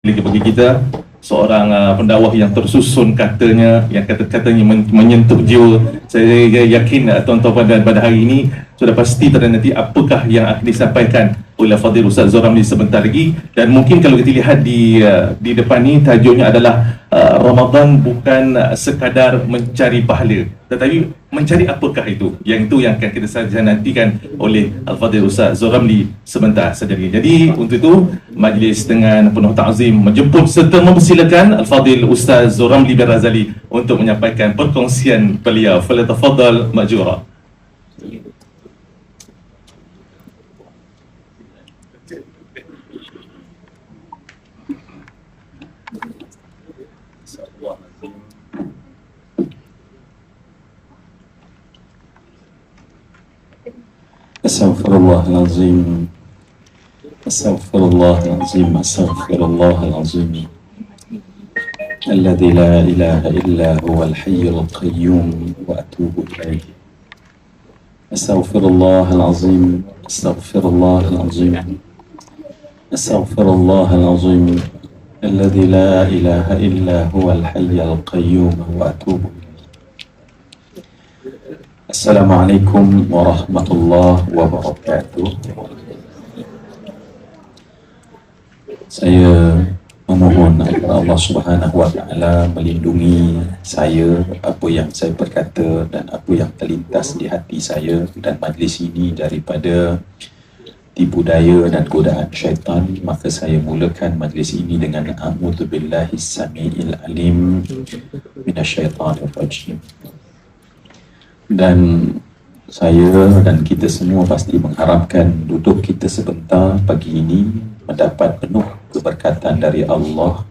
bagi kita seorang pendakwah yang tersusun katanya, yang katanya menyentuh jiwa. Saya yakin tuan-tuan pada hari ini sudah pasti nanti apakah yang akan disampaikan oleh Fadil Ustaz Zoramli sebentar lagi. Dan mungkin kalau kita lihat di depan ni tajuknya adalah Ramadan bukan sekadar mencari pahala, tetapi mencari apakah itu. Yang itu yang akan kita saja nantikan oleh Al-Fadil Ustaz Zoramli sebentar saja lagi. Jadi untuk itu majlis dengan penuh ta'zim menjemput serta mempersilakan Al-Fadil Ustaz Zoramli bin Razali untuk menyampaikan perkongsian beliau. Falyatafaddal ma'jura. Astaghfirullahalazim. Astaghfirullahalazim. Astaghfirullahalazim. Alladzi la ilaha illa huwal hayyul qayyum wa atubu ilaih. Astaghfirullahalazim. Astaghfirullahalazim. Astaghfirullahalazim. Alladzi la ilaha illa huwal hayyul qayyum wa atubu ilaih. Assalamualaikum warahmatullahi wabarakatuh. Saya memohon agar Allah Subhanahu wa taala melindungi saya, apa yang saya berkata dan apa yang terlintas di hati saya dan majlis ini daripada tipu daya dan godaan syaitan. Maka saya mulakan majlis ini dengan a'udzubillahis samiil alim minasyaitanir rajim. Dan saya dan kita semua pasti mengharapkan duduk kita sebentar pagi ini mendapat penuh keberkatan dari Allah.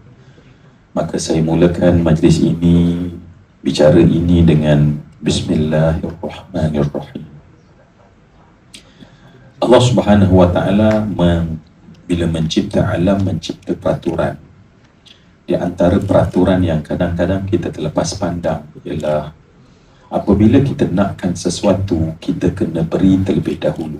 Maka saya mulakan majlis ini, bicara ini dengan Bismillahirrahmanirrahim. Allah Subhanahu wa ta'ala bila mencipta alam, mencipta peraturan. Di antara peraturan yang kadang-kadang kita terlepas pandang ialah apabila kita nakkan sesuatu, kita kena beri terlebih dahulu.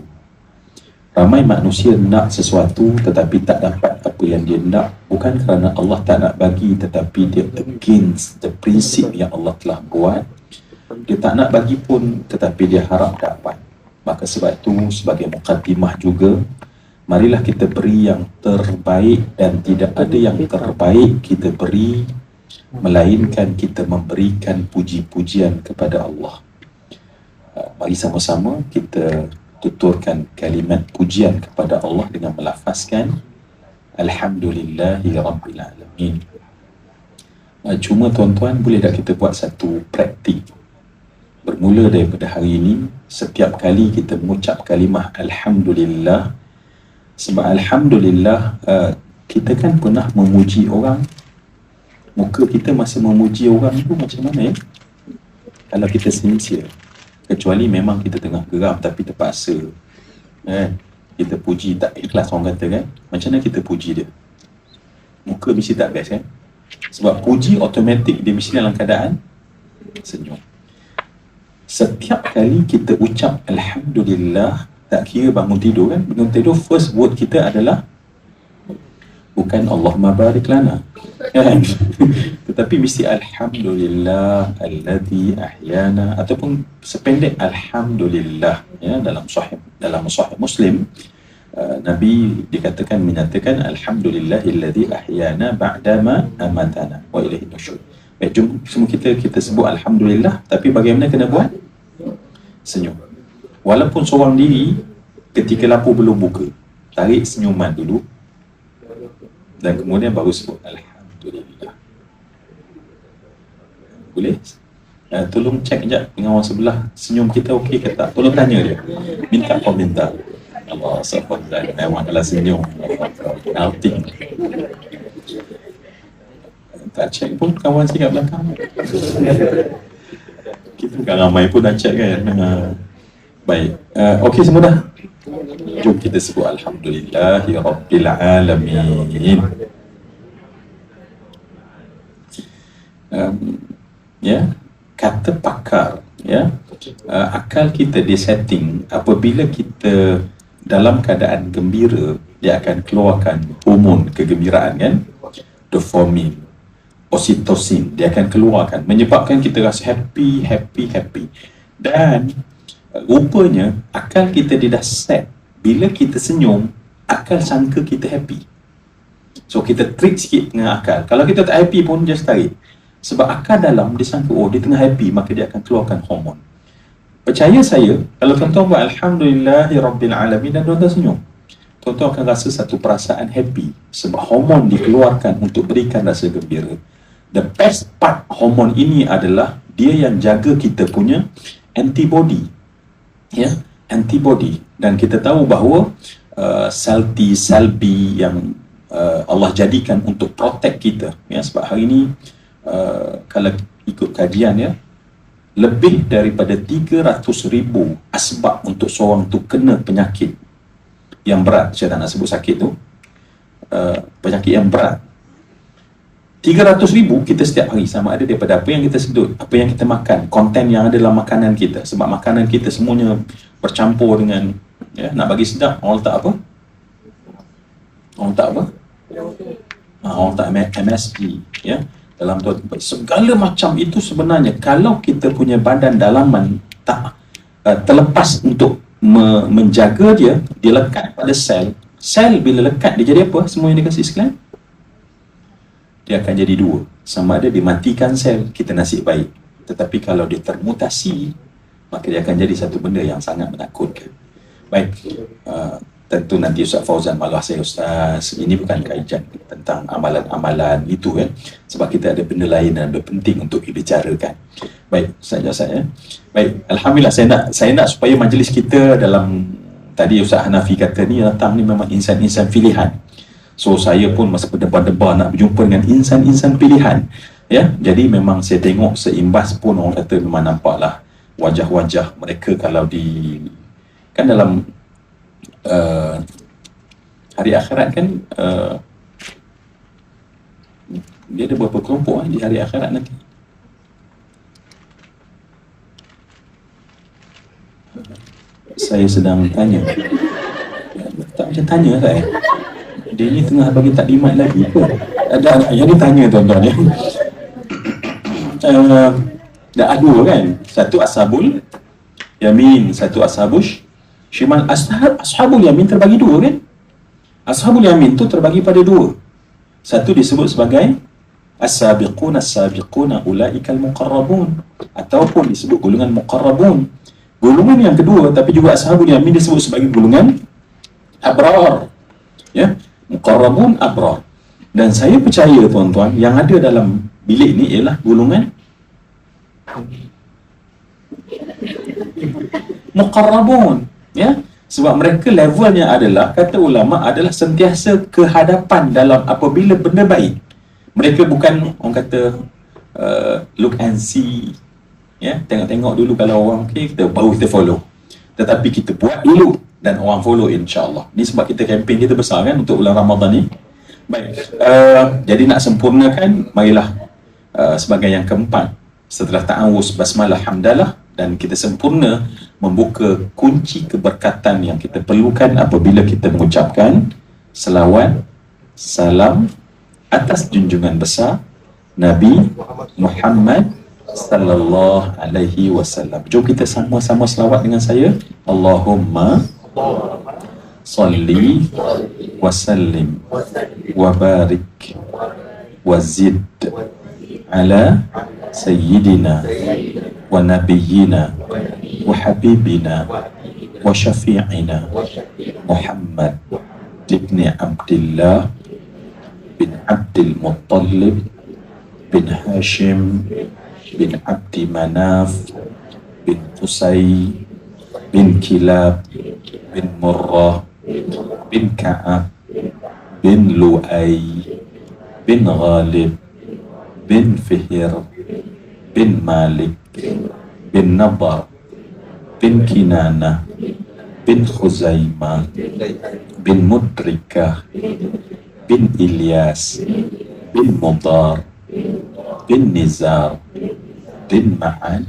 Ramai manusia nak sesuatu tetapi tak dapat apa yang dia nak, bukan kerana Allah tak nak bagi, tetapi dia against the prinsip yang Allah telah buat. Dia tak nak bagi pun tetapi dia harap dapat. Maka sebab itu sebagai muqaddimah juga, marilah kita beri yang terbaik, dan tidak ada yang terbaik kita beri melainkan kita memberikan puji-pujian kepada Allah. Mari sama-sama kita tuturkan kalimat pujian kepada Allah dengan melafazkan Alhamdulillahi Rabbil Alamin. Cuma tuan-tuan, boleh tak kita buat satu praktik? Bermula daripada hari ini, setiap kali kita mengucap kalimah Alhamdulillah. Sebab Alhamdulillah, kita kan pernah memuji orang. Muka kita masa memuji orang tu macam mana ya? Kalau kita sincere, kecuali memang kita tengah geram tapi terpaksa kita puji tak ikhlas, orang kata kan, macam mana kita puji dia? Muka mesti tak best kan? Sebab puji automatik dia mesti dalam keadaan senyum. Setiap kali kita ucap Alhamdulillah, tak kira bangun tidur kan, bangun tidur first word kita adalah bukan Allahumma barik lana kan? Tetapi mesti Alhamdulillah alladzi ahyana, ataupun sependek Alhamdulillah ya. Dalam sahih Muslim, Nabi menyatakan Alhamdulillahilladzi ahyana ba'dama amatana wa ilaihin nusyur. Baik, jom semua kita sebut Alhamdulillah, tapi bagaimana kena buat? Senyum. Walaupun seorang diri, ketika lapar belum buka, tarik senyuman dulu, dan kemudian baru sebut Alhamdulillah. Boleh? Tolong cek sekejap dengan orang sebelah, senyum kita okey ke tak? Tolong tanya dia, minta komentar. Allah SWT memang adalah senyum outing. Tak cek pun kawan saya kat belakang. Kita bukan ramai pun dah cek kan. Baik, okey semua dah? Jom kita sebut Alhamdulillahi Rabbil Alamin. Kata pakar, akal kita disetting apabila kita dalam keadaan gembira, dia akan keluarkan hormon kegembiraan kan. dopamin, oksitosin, dia akan keluarkan, menyebabkan kita rasa happy. Dan rupanya akal kita dia dah set, bila kita senyum, akal sangka kita happy. So kita trick sikit dengan akal. Kalau kita tak happy pun just tarik, sebab akal dalam dia sangka dia tengah happy, maka dia akan keluarkan hormon. Percaya saya, kalau tuan-tuan buat Alhamdulillahirabbil alamin dan tuan-tuan senyum, tuan-tuan akan rasa satu perasaan happy, sebab hormon dikeluarkan untuk berikan rasa gembira. The best part hormon ini adalah dia yang jaga kita punya antibody, antibody. Dan kita tahu bahawa sel T, sel B yang Allah jadikan untuk protect kita, sebab hari ini kalau ikut kajian, lebih daripada 300,000 asbab untuk seorang tu kena penyakit yang berat. Saya tak nak sebut sakit tu, penyakit yang berat. 300,000 kita setiap hari, sama ada daripada apa yang kita sedut, apa yang kita makan, konten yang ada dalam makanan kita. Sebab makanan kita semuanya bercampur dengan, nak bagi sedap, orang letak apa? Orang letak MSG, dalam tu. Segala macam itu sebenarnya, kalau kita punya badan dalaman tak terlepas untuk menjaga dia lekat pada sel. Sel bila lekat, dia jadi apa? Semua yang dikasih sekalian, dia akan jadi dua. Sama ada dimatikan sel, kita nasib baik. Tetapi kalau dia termutasi, maka dia akan jadi satu benda yang sangat menakutkan. Baik, tentu nanti Ustaz Fauzan malah saya, Ustaz, ini bukan kajian tentang amalan-amalan itu, sebab kita ada benda lain dan benda penting untuk dibicarakan. Baik, Ustaz. Baik, Alhamdulillah, saya nak supaya majlis kita dalam, tadi Ustaz Hanafi kata ni datang ni memang insan-insan pilihan. So saya pun masa berdebar-debar nak berjumpa dengan insan-insan pilihan, jadi memang saya tengok seimbas pun orang kata memang nampaklah wajah-wajah mereka. Kalau kan dalam hari akhirat kan, dia ada beberapa kelompok di hari akhirat nanti. Saya sedang tanya, tak macam tanya saya. Dia ni tengah bagi taklimat lagi ke? Ada yang ni tanya tuan-tuan, dah dua kan? Satu ashabul yamin, satu ashabush shimal. Ashabul yamin terbagi dua kan? Ashabul yamin tu terbagi pada dua. Satu disebut sebagai as-sabiquna ulaikal muqarrabun, ataupun disebut golongan muqarrabun. Golongan yang kedua, tapi juga ashabul yamin disebut sebagai golongan abrar, muqarrabun abrar. Dan saya percaya tuan-tuan, yang ada dalam bilik ni ialah golongan muqarrabun, sebab mereka levelnya adalah, kata ulama, adalah sentiasa kehadapan dalam apabila benda baik. Mereka bukan orang kata look and see, tengok-tengok dulu, kalau orang okey kita baru kita follow, tetapi kita buat dulu dan orang follow, insya-Allah. Ni sebab kita kempen kita besar kan untuk bulan Ramadan ni. Baik, jadi nak sempurnakan, marilah sebagai yang keempat, setelah ta'awuz, basmalah, hamdalah, dan kita sempurna membuka kunci keberkatan yang kita perlukan apabila kita mengucapkan selawat, salam atas junjungan besar Nabi Muhammad sallallahu alaihi wasallam. Jom kita sama-sama selawat dengan saya. Allahumma salli wa sallim wa barik wa zid ala sayyidina wa nabiyyina wa habibina wa syafi'ina Muhammad ibn Abdullah bin Abdul Muttalib bin Hashim bin Abdi Manaf bin Qusay bin Kilab bin Murrah bin Ka'ab bin Lu'ay bin Ghalib bin Fihir bin Malik bin Nabar bin Kinana bin Khuzaimah bin Mudrikah bin Ilyas bin Mudar bin Nizar bin Ma'an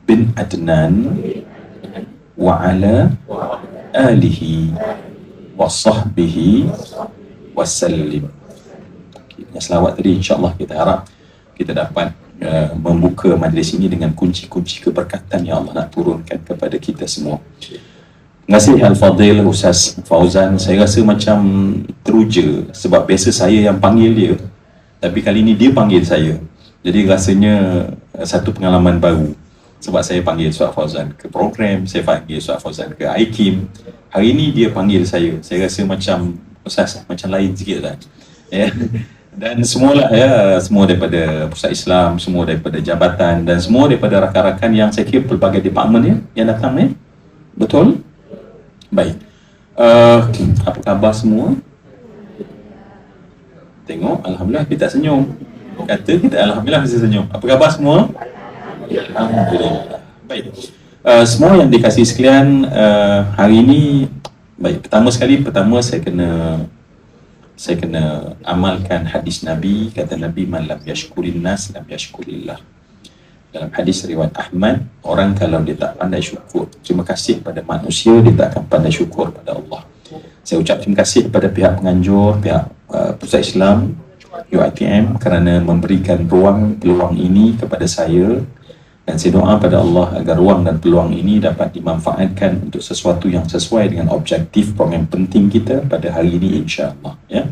bin Adnan wa ala alihi wa sahbihi wa sallim. dengan selawat tadi, insya-Allah kita harap kita dapat membuka majlis ini dengan kunci-kunci keberkatan yang Allah nak turunkan kepada kita semua. Terima kasih Al-Fadhil Ustaz Fauzan. Saya rasa macam teruja sebab biasa saya yang panggil dia, tapi kali ini dia panggil saya. Jadi rasanya satu pengalaman baru sebab saya panggil Ustaz Fauzan ke program, saya panggil Ustaz Fauzan ke IKIM. Hari ini dia panggil saya. Saya rasa macam Ustaz macam lain sikit lah. Ya. Dan semualah ya, semua daripada Pusat Islam, semua daripada jabatan dan semua daripada rakan-rakan yang saya kira pelbagai department ya yang datang ya. Betul? Baik. Apa khabar semua? Tengok, alhamdulillah kita senyum. Kata kita alhamdulillah kita senyum. Apa khabar semua? Alhamdulillah. Baik. Semua yang dikasihi sekalian, hari ini baik, pertama saya kena amalkan hadis Nabi. Kata Nabi, man lam yashkurin nas lam yashkurillah. Dalam hadis riwayat Ahmad, orang kalau dia tak pandai syukur terima kasih pada manusia, dia tak akan pandai syukur pada Allah. Saya ucap terima kasih kepada pihak penganjur, pihak Pusat Islam UiTM kerana memberikan peluang ini kepada saya, dan saya doa pada Allah agar ruang dan peluang ini dapat dimanfaatkan untuk sesuatu yang sesuai dengan objektif program penting kita pada hari ini, insya-Allah ya.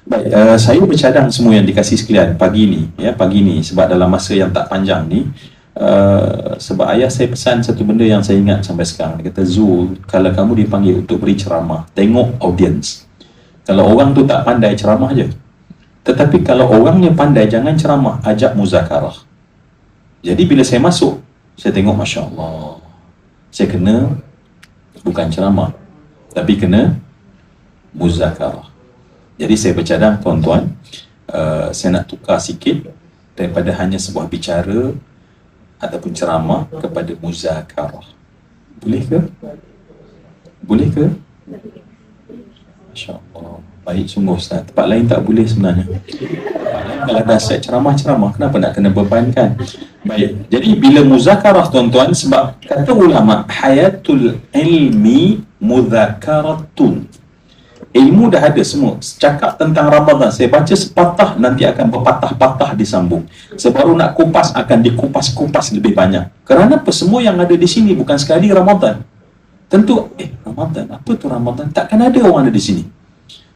Baik, saya bercadang semua yang dikasih sekalian pagi ni sebab dalam masa yang tak panjang ni, sebab ayah saya pesan satu benda yang saya ingat sampai sekarang. Dia kata, Zul, kalau kamu dipanggil untuk beri ceramah, tengok audience. Kalau orang tu tak pandai, ceramah je. Tetapi kalau orangnya pandai, jangan ceramah, ajak muzakarah. Jadi bila saya masuk, saya tengok, Masya Allah, saya kena bukan ceramah, tapi kena muzakarah. Jadi saya bercadang tuan-tuan, saya nak tukar sikit daripada hanya sebuah bicara ataupun ceramah kepada muzakarah. Boleh ke? Boleh ke? Masya Allah, baik sungguh Ustaz. Tempat lain tak boleh sebenarnya. Tempat lain kalau dah set ceramah-ceramah, kenapa nak kena bebankan? Baik, jadi bila muzakarah tuan-tuan, sebab kata ulama, hayatul ilmi muzakaratun. Ilmu dah ada semua. Cakap tentang Ramadan, saya baca sepatah, nanti akan berpatah-patah disambung. Sebaru nak kupas, akan dikupas-kupas lebih banyak. Kerana apa? Semua yang ada di sini bukan sekali Ramadan. Tentu, Ramadan, apa tu Ramadan? Takkan ada orang ada di sini.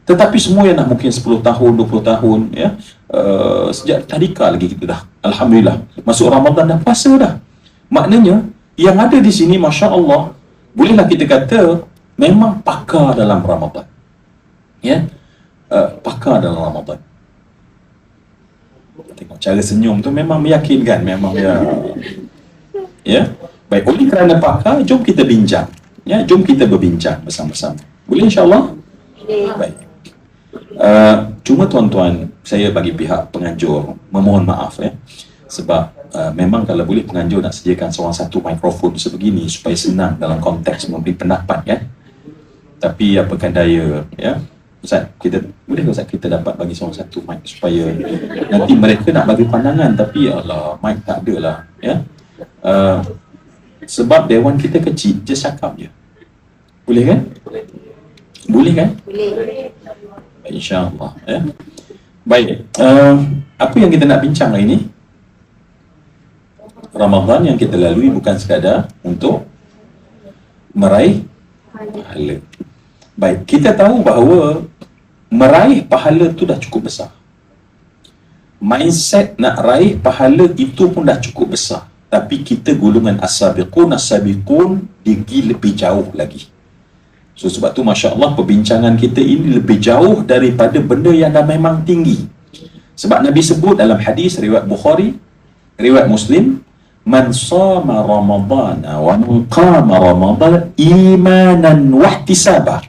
Tetapi semua yang nak mungkin 10 tahun, 20 tahun, ya, sejak tadika lagi kita dah, alhamdulillah, masuk Ramadan dah puasa dah. Maknanya, yang ada di sini, Masya Allah, bolehlah kita kata, memang pakar dalam Ramadan. Ya, pakar dalam Ramadan. Tengok cara senyum tu memang meyakinkan, memang ya. Baik, oleh kerana pakar, jom kita bincang. Ya, jom kita berbincang bersama-sama. Boleh insya-Allah? Baik. Cuma tuan-tuan, saya bagi pihak penganjur memohon maaf ya. Sebab memang kalau boleh penganjur nak sediakan seorang satu mikrofon sebegini supaya senang dalam konteks memberi pendapat kan. Tapi apakan daya ya. Ustaz, kita boleh ke Ustaz kita dapat bagi seorang satu mic supaya nanti mereka nak bagi pandangan tapi alah mic tak ada lah ya. Sebab dewan kita kecil, just cakap je. Boleh kan? Boleh kan? Boleh. InsyaAllah ya. Baik, apa yang kita nak bincang hari ini? Ramadan yang kita lalui bukan sekadar untuk meraih pahala. Baik, kita tahu bahawa meraih pahala tu dah cukup besar. Mindset nak raih pahala itu pun dah cukup besar. Tapi kita golongan as-sabiqun pergi lebih jauh lagi. So sebab tu Masya Allah perbincangan kita ini lebih jauh daripada benda yang dah memang tinggi. Sebab Nabi sebut dalam hadis riwayat Bukhari, riwayat Muslim, man sama Ramadana wa man qama Ramadana imanan wahtisaba.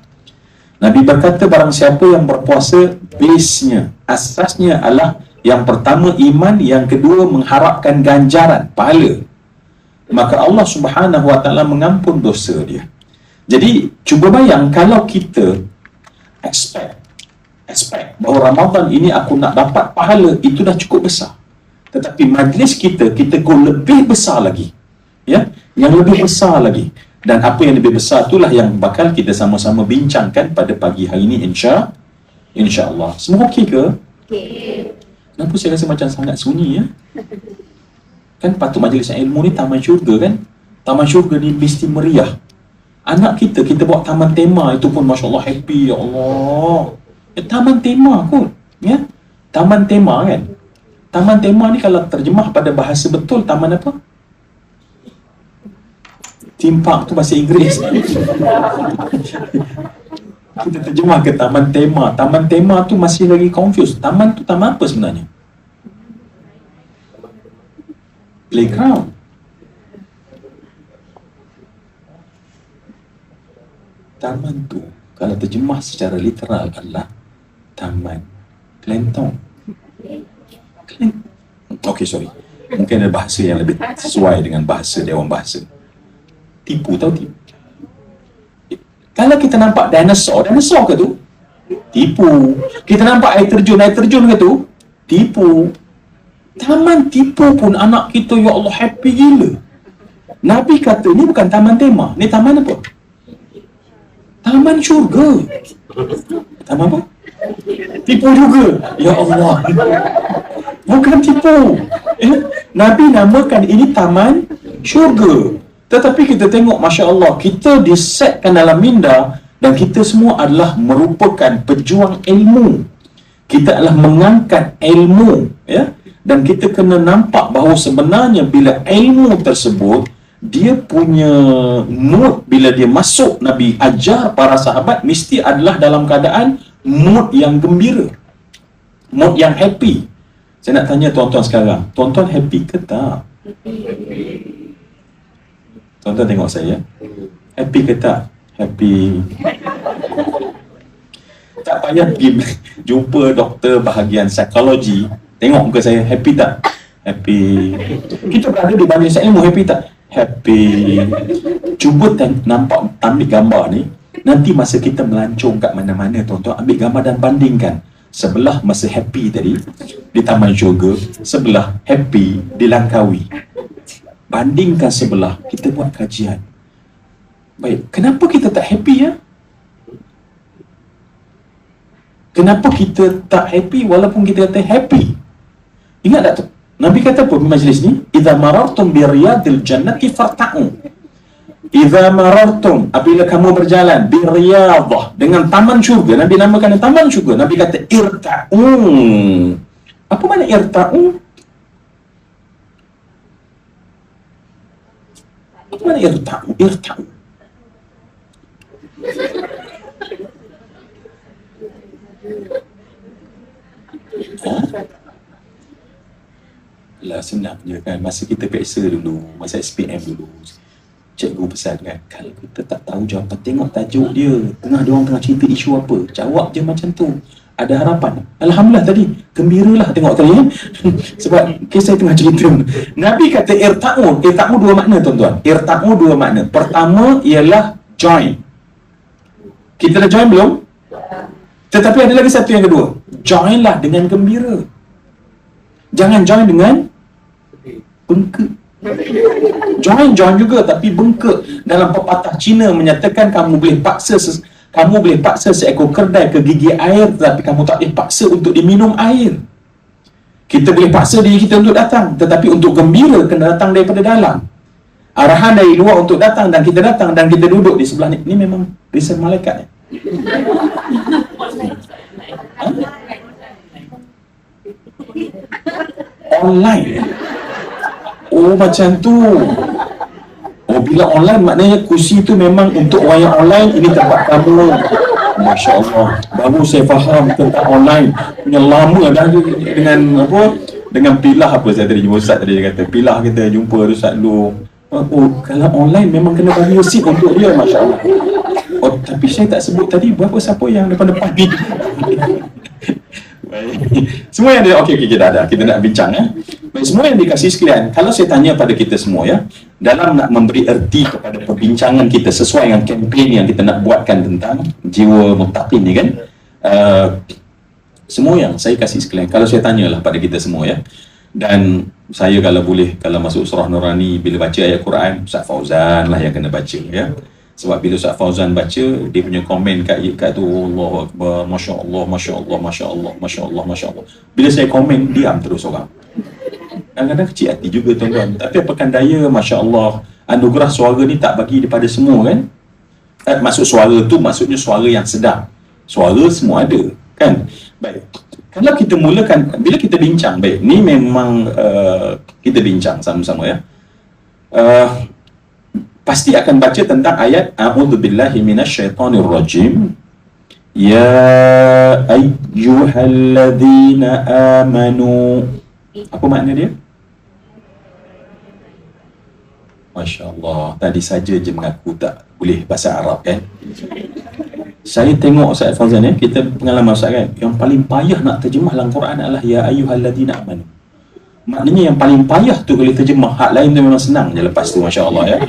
Nabi berkata barang siapa yang berpuasa, base-nya, asasnya adalah yang pertama iman, yang kedua mengharapkan ganjaran, pahala. Maka Allah Subhanahu Wa Taala mengampun dosa dia. Jadi cuba bayang kalau kita expect bahawa Ramadan ini aku nak dapat pahala, itu dah cukup besar. Tetapi majlis kita go lebih besar lagi. Ya, yang lebih besar lagi. Dan apa yang lebih besar itulah yang bakal kita sama-sama bincangkan pada pagi hari ini insya-Allah. Semua okey ke? Kenapa saya rasa macam sangat sunyi ya? Kan patut majlis ilmu ni taman syurga kan? Taman syurga ni mesti meriah. Anak kita buat taman tema, itu pun Masya Allah happy, ya Allah. Taman tema kot, ya? Taman tema kan? Taman tema ni kalau terjemah pada bahasa betul, taman apa? Theme park tu bahasa Inggeris. Kita terjemah ke taman tema. Taman tema tu masih lagi confused. Taman tu taman apa sebenarnya? Playground. Taman tu kalau terjemah secara literal adalah taman kelentong. Okay, sorry. Mungkin ada bahasa yang lebih sesuai dengan bahasa Dewan Bahasa. Tipu, tahu tipu? Kalau kita nampak dinosaur ke tu? Tipu. Kita nampak air terjun ke tu? Tipu. Taman tipu pun anak kita, ya Allah, happy gila. Nabi kata ni bukan taman tema, ni taman apa? Taman syurga. Taman apa? Tipu juga. Ya Allah. Bukan tipu. Nabi namakan ini taman syurga. Tetapi kita tengok, Masya Allah, kita disetkan dalam minda dan kita semua adalah merupakan pejuang ilmu. Kita adalah mengangkat ilmu, ya. Dan kita kena nampak bahawa sebenarnya bila ilmu tersebut, dia punya mood bila dia masuk, Nabi ajar para sahabat mesti adalah dalam keadaan mood yang gembira, mood yang happy. Saya nak tanya tuan-tuan sekarang, tuan-tuan happy ke tak? Tuan-tuan tengok saya, happy ke tak? Happy. Tak payah pergi jumpa doktor bahagian psikologi, tengok muka saya, happy tak? Happy. Kita berada di majlis ilmu, happy tak? Happy. Cuba nampak, ambil gambar ni. Nanti masa kita melancong kat mana-mana, tuan-tuan, ambil gambar dan bandingkan. Sebelah masa happy tadi di taman syurga, sebelah happy di Langkawi. Bandingkan sebelah, kita buat kajian. Baik, kenapa kita tak happy ya? Kenapa kita tak happy walaupun kita kata happy? Ingat tak tu? Nabi kata apa di majlis ni? Idza marartum bi riyadil jannati farta'u. Idza marartum, apabila kamu berjalan bi riyadah, dengan taman syurga, Nabi namakan taman syurga. Nabi kata irta'u. Apa makna irta'u? Apa makna irta'u? Irta'u. Lah senang je kan. Masa kita peksa dulu, masa SPM dulu, cikgu pesan kan, kalau kita tak tahu jawapan, tengok tajuk dia, dia orang tengah cerita isu apa, jawab je macam tu, ada harapan. Alhamdulillah tadi, gembiralah tengok tadi sebab kisah tengah cerita. Nabi kata irta'u. Irta'u dua makna tuan-tuan. Irta'u dua makna. Pertama ialah join. Kita dah join belum? Tetapi ada lagi satu yang kedua, joinlah dengan gembira. Jangan join dengan bengkak. Join juga tapi bengkak. Dalam pepatah Cina menyatakan kamu boleh paksa seekor kerdai ke gigi air, tetapi kamu tak boleh paksa untuk diminum air. Kita boleh paksa diri kita untuk datang, tetapi untuk gembira kena datang daripada dalam. Arahan dari luar untuk datang dan kita duduk di sebelah ni. Ini memang riset malaikat. Online. Oh macam tu. Oh bila online maknanya kursi tu memang untuk orang yang online, ini tempat kamu. Masya Allah, baru saya faham tentang online. Punya lama dah dengan apa, dengan pilah apa saya tadi jumpa Ustaz tadi, dia kata pilah kita jumpa Ustaz dulu. Oh kalau online memang kena bagi seat untuk dia. Masya Allah. Oh tapi saya tak sebut tadi berapa siapa yang depan-depan ni. Semua yang dia, okey kita dah kita nak bincang ya. Baik, semua yang dikasih sekalian, kalau saya tanya pada kita semua ya, dalam nak memberi erti kepada perbincangan kita sesuai dengan kempen yang kita nak buatkan tentang jiwa muttaqin ni kan, semua yang saya kasih sekalian, kalau saya tanyalah pada kita semua ya, dan saya kalau boleh, kalau masuk surah Nurani bila baca ayat Quran, Ustaz Fauzan lah yang kena baca ya. Sebab bila Ustaz Fauzan baca, dia punya komen kat tu, Allahu Akbar, Masya Allah, Masya Allah, Masya Allah, Masya Allah, Masya Allah. Bila saya komen, diam terus orang. Kadang-kadang kecil hati juga tuan-tuan. Tapi apakan daya, Masya Allah, anugerah suara ni tak bagi daripada semua kan. Maksud suara tu maksudnya suara yang sedap. Suara semua ada kan. Baik, kalau kita mulakan, bila kita bincang, baik, ni memang kita bincang sama-sama ya. Pasti akan baca tentang ayat A'udzubillahi minasyaitonir rajim. Ya ayyuhalladzina amanu. Apa makna dia? Masya Allah, tadi saja je mengaku tak boleh bahasa Arab kan. Saya tengok Ustaz Fauzan ya, kita pengalaman Ustaz kan, yang paling payah nak terjemah dalam Quran adalah Ya ayyuhalladzina amanu. Maknanya yang paling payah tu kalau terjemah, hak lain tu memang senang je lepas tu, Masya Allah ya.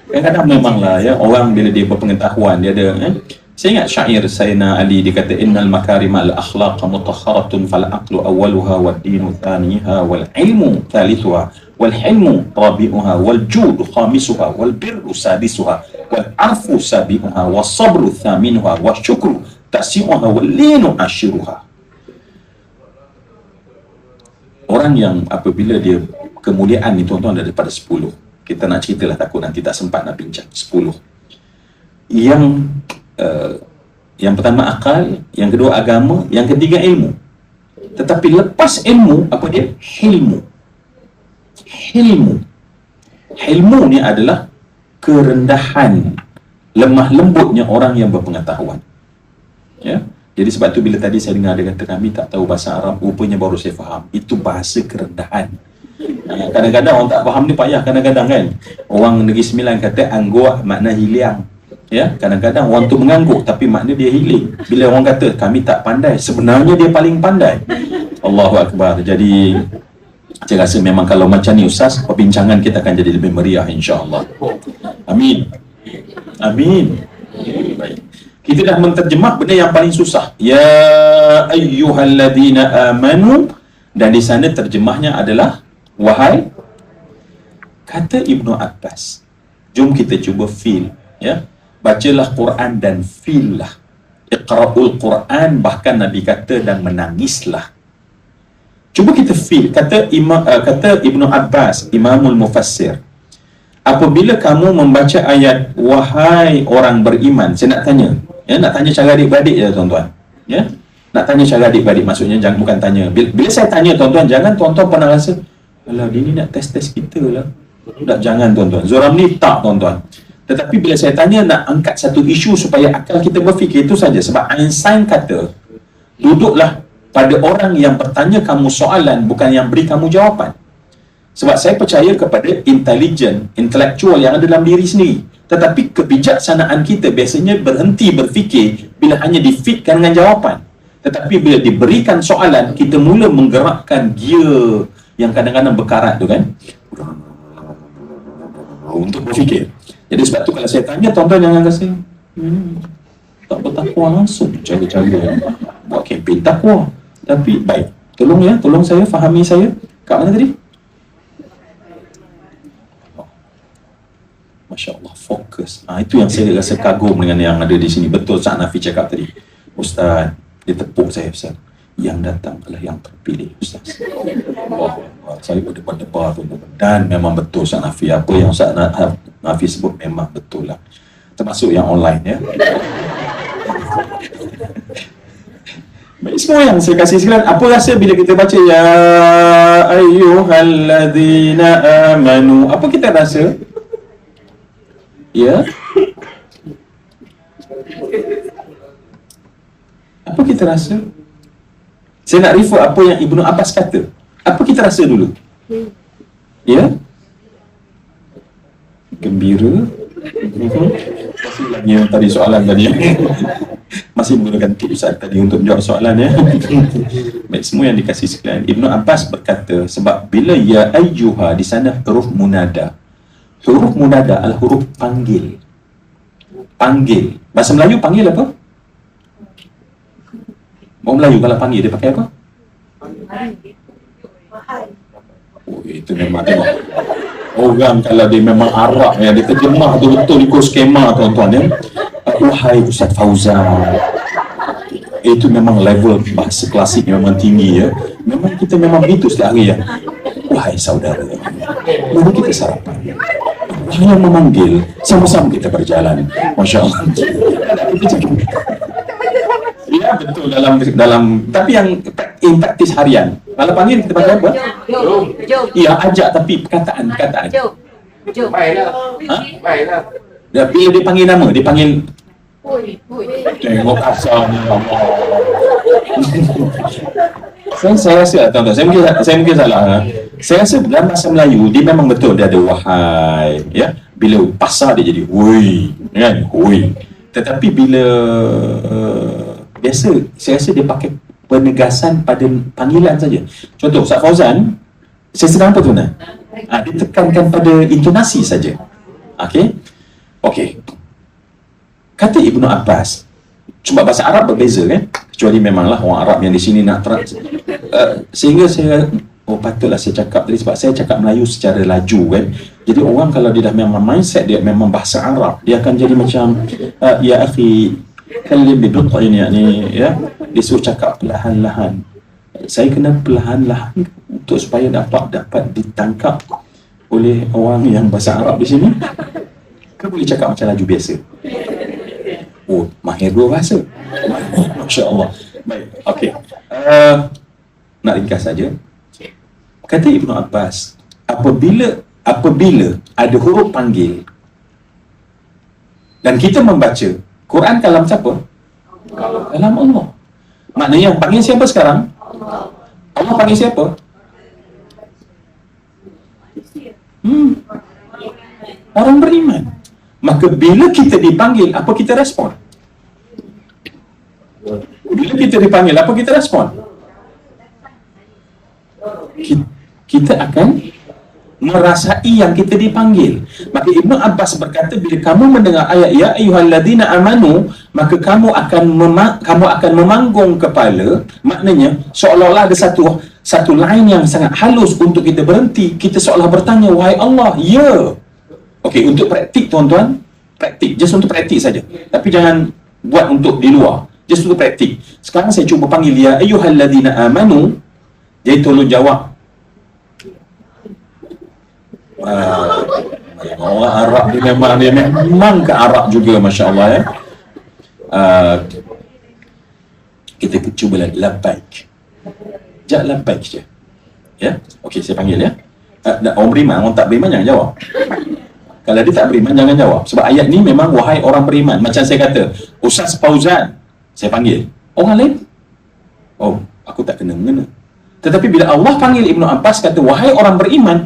Kadang-kadang memanglah ya, orang bila dia berpengetahuan, dia ada saya ingat syair Sayyidina Ali, dia kata innal makarimal akhlaq mutahharatun fal aqlu awwaluha wad dinu thaniha wal ilmu thalithuha wal hilmu rabi'uha wal judu khamisuha wal birru sadisuha wal arfu sabi'uha was sabru thaminuha was syukru tasi'uha wal linu ashiruha. Orang yang apabila dia kemuliaan ni tuan-tuan daripada 10, kita nak ceritalah takut nanti tak sempat nak bincang. 10 yang pertama akal, yang kedua agama, yang ketiga ilmu. Tetapi lepas ilmu, apa dia? Hilmu. Hilmu ni adalah kerendahan, lemah lembutnya orang yang berpengetahuan ya. Jadi sebab tu bila tadi saya dengar dia kata kami tak tahu bahasa Arab, rupanya baru saya faham. Itu bahasa kerendahan. Kadang-kadang orang tak faham ni payah kadang-kadang kan. Orang Negeri Sembilan kata anggur makna hiliang. Ya, kadang-kadang orang tu mengangguk tapi makna dia healing. Bila orang kata kami tak pandai, sebenarnya dia paling pandai. Allahu Akbar. Jadi saya rasa memang kalau macam ni Ustaz, perbincangan kita akan jadi lebih meriah insya-Allah. Amin. Amin. Baik. Kita dah menterjemah benda yang paling susah. Ya ayyuhalladzina amanu, dan di sana terjemahnya adalah wahai. Kata Ibnu Abbas, jom kita cuba feel ya. Bacalah Quran dan feel lah. Iqra'ul Quran, bahkan Nabi kata dan menangislah. Cuba kita feel. Kata Ibnu Abbas, Imamul Mufassir, apabila kamu membaca ayat wahai orang beriman, saya nak tanya ya, nak tanya cara adik-beradik je tuan-tuan ya. Nak tanya cara adik-beradik, maksudnya jangan, bukan tanya. Bila saya tanya tuan-tuan, jangan tuan-tuan pernah rasa alah dia ni nak test-test kita lah. Tak, jangan tuan-tuan. Zoramli tak tuan-tuan. Tetapi bila saya tanya, nak angkat satu isu supaya akal kita berfikir, itu saja. Sebab Einstein kata, duduklah pada orang yang bertanya kamu soalan, bukan yang beri kamu jawapan. Sebab saya percaya kepada intelektual yang ada dalam diri sendiri. Tetapi kebijaksanaan kita biasanya berhenti berfikir bila hanya difitkan dengan jawapan. Tetapi bila diberikan soalan, kita mula menggerakkan gear yang kadang-kadang berkarat tu kan, untuk berfikir. Jadi sebab tu kalau saya tanya, tuan-tuan jangan rasa tak bertakwa langsung, cara-cara buat kempen takwa. Tapi baik, tolong ya, tolong saya, fahami saya. Kat mana tadi? Masya Allah, fokus. Itu yang saya rasa kagum dengan yang ada di sini. Betul Ustaz Nafi cakap tadi. Ustaz, dia tepuk saya, Ustaz. Yang datang adalah yang terpilih, Ustaz. Saya berdebar-debar tu. Dan memang betul Ustaz Nafi. Apa yang Ustaz Nafi sebut memang betul lah. Termasuk yang online ya. Baik, semua yang saya kasih sekalian, apa rasa bila kita baca ya ayyuhalladzina amanu? Apa kita rasa? Ya? Apa kita rasa? Saya nak refer apa yang Ibnu Abbas kata. Apa kita rasa dulu? Ya? Gembira? Masih lagi yang tadi soalan tadi. Masih menggunakan tips Ustaz tadi untuk menjawab soalan ya. Baik, semua yang dikasih sekalian, Ibnu Abbas berkata, sebab bila ya ayyuha di sana huruf munada. Huruf munada adalah huruf panggil. Panggil. Bahasa Melayu panggil apa? Orang Melayu kalau panggil dia pakai apa? Oh, itu memang tengok. Orang kalau dia memang Arab ya, dia terjemah tu betul ikut skema tuan-tuan ya. Wahai Ustaz Fauzan, itu memang level bahasa klasik memang tinggi ya. Memang kita memang begitu setiap hari ya. Wahai saudara, mari kita sarapan. Hanya memanggil, sama-sama kita berjalan. Masya Allah. Ya betul dalam tapi yang praktis harian. Kalau panggil kita panggil apa? Iya ajak tapi perkataan. Mainlah. Ha? Mainlah. Bila dia panggil nama, dia panggil tengok kasarnya Allah. Saya rasa tuan-tuan, saya mungkin salah. Saya rasa dalam bahasa Melayu dia memang betul dia ada wahai ya. Bila pasar dia jadi woi kan, woi. Tetapi bila biasa saya rasa dia pakai penegasan pada panggilan saja. Contoh Ustaz Fauzan, saya sedang apa tuan? Dia tekankan pada intonasi saja. Okey. Kata Ibnu Abbas, cuma bahasa Arab berbeza kan, kecuali memanglah orang Arab yang di sini nak sehingga saya patutlah saya cakap tadi sebab saya cakap Melayu secara laju kan. Jadi orang kalau dia dah memang mindset dia memang bahasa Arab, dia akan jadi macam ya akhi kalim bidut'in yakni ya, dia suruh cakap perlahan-lahan. Saya kena perlahan-lahan untuk supaya dapat ditangkap oleh orang yang bahasa Arab di sini. Ke boleh cakap macam laju biasa? Oh, mahir dua bahasa. Masya Allah. Baik, okey. Nak ringkas saja. Kata Ibnu Abbas, apabila ada huruf panggil dan kita membaca Quran kalam siapa? Kalam Allah. Maknanya yang panggil siapa sekarang? Allah panggil siapa? Orang beriman. Maka bila kita dipanggil, apa kita respon? Bila kita dipanggil, apa kita respon? Kita akan merasai yang kita dipanggil. Maka Ibnu Abbas berkata, bila kamu mendengar ayat ya ayyuhalladzina amanu, maka kamu akan memanggung kepala. Maknanya seolah-olah ada satu line yang sangat halus untuk kita berhenti. Kita seolah bertanya, wahai Allah, ya. Okey, untuk praktik tuan-tuan, praktik, just untuk praktik saja. Tapi jangan buat untuk di luar. Just untuk praktik. Sekarang saya cuba panggil ya ayyuhalladzina amanu. Jadi tolong jawab. Orang Arab dia memang ke Arab juga, Masya Allah ya. Kita cuba labbaik. Sekejap labbaik je. Ya, okey saya panggil ya. Orang beriman, orang tak beriman jangan jawab. Kalau dia tak beriman, jangan jawab. Sebab ayat ni memang wahai orang beriman. Macam saya kata, Ustaz Fauzan, saya panggil. Orang lain, oh, aku tak kena-mengena. Tetapi bila Allah panggil Ibnu Abbas, kata, wahai orang beriman.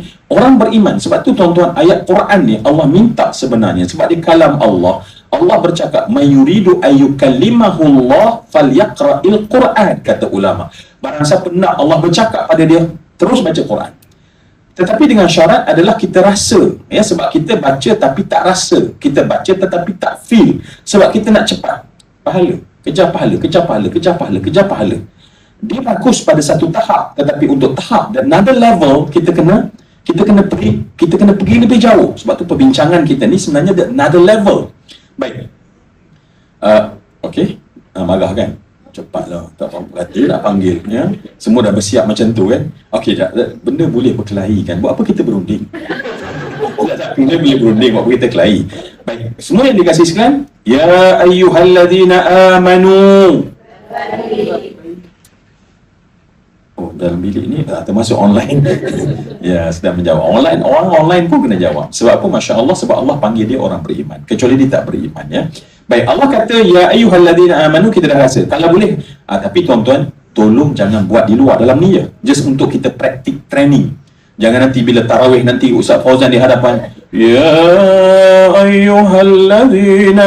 Sebab tu tuan-tuan, ayat Quran ni, Allah minta sebenarnya. Sebab di kalam Allah, Allah bercakap, mayuridu ayyukallimahullah falyaqra'il Quran, kata ulama. Barang siapa nak Allah bercakap pada dia, terus baca Quran. Tetapi dengan syarat adalah kita rasa ya, sebab kita baca tapi tak rasa, kita baca tetapi tak feel, sebab kita nak cepat pahala, kejar pahala. Dia bagus pada satu tahap, tetapi untuk tahap dan another level kita kena pergi lebih jauh. Sebab tu perbincangan kita ni sebenarnya the another level. Baik. Okey, marah kan? Cepatlah, tak berhati nak panggil ya. Semua dah bersiap macam tu kan. Okey, benda boleh berkelahi kan. Buat apa kita berunding? Benda boleh berunding, buat apa kita kelahi? Baik, semua yang dikasih sekalian, ya ayyuhalladzina amanu. Oh, dalam bilik ni termasuk online. Ya, sedang menjawab. Orang online pun kena jawab. Sebab apa? Masya Allah, sebab Allah panggil dia orang beriman. Kecuali dia tak beriman ya. Baik, Allah kata ya ayyuhalladzina amanu, kita dah rasa. Kalau boleh, tapi tuan-tuan, tolong jangan buat di luar dalam ni je. Just untuk kita praktik training. Jangan nanti bila tarawih nanti Ustaz Fauzan di hadapan, ya ayyuhalladzina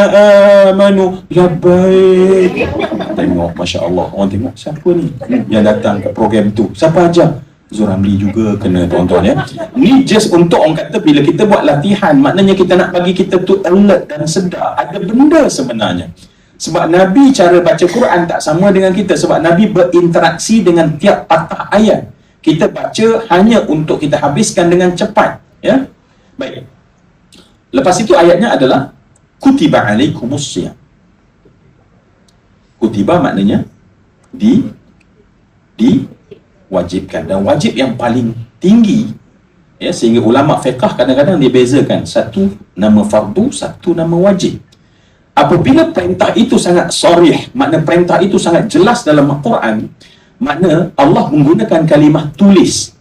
amanu labbaik. Tengok, Masya Allah, orang tengok siapa ni yang datang ke program tu, siapa ajar? Zuramli juga kena tuan-tuan ya. Ni just untuk orang kata bila kita buat latihan, maknanya kita nak bagi kita tu alert dan sedar ada benda sebenarnya. Sebab Nabi cara baca Quran tak sama dengan kita, sebab Nabi berinteraksi dengan tiap patah ayat. Kita baca hanya untuk kita habiskan dengan cepat, ya. Baik. Lepas itu ayatnya adalah kutiba alaikumus syiyam. Kutiba maknanya diwajibkan, dan wajib yang paling tinggi, ya, sehingga ulama fiqh kadang-kadang dia bezakan satu nama fardu, satu nama wajib. Apabila perintah itu sangat sharih, makna perintah itu sangat jelas dalam Al-Quran, makna Allah menggunakan kalimah tulis,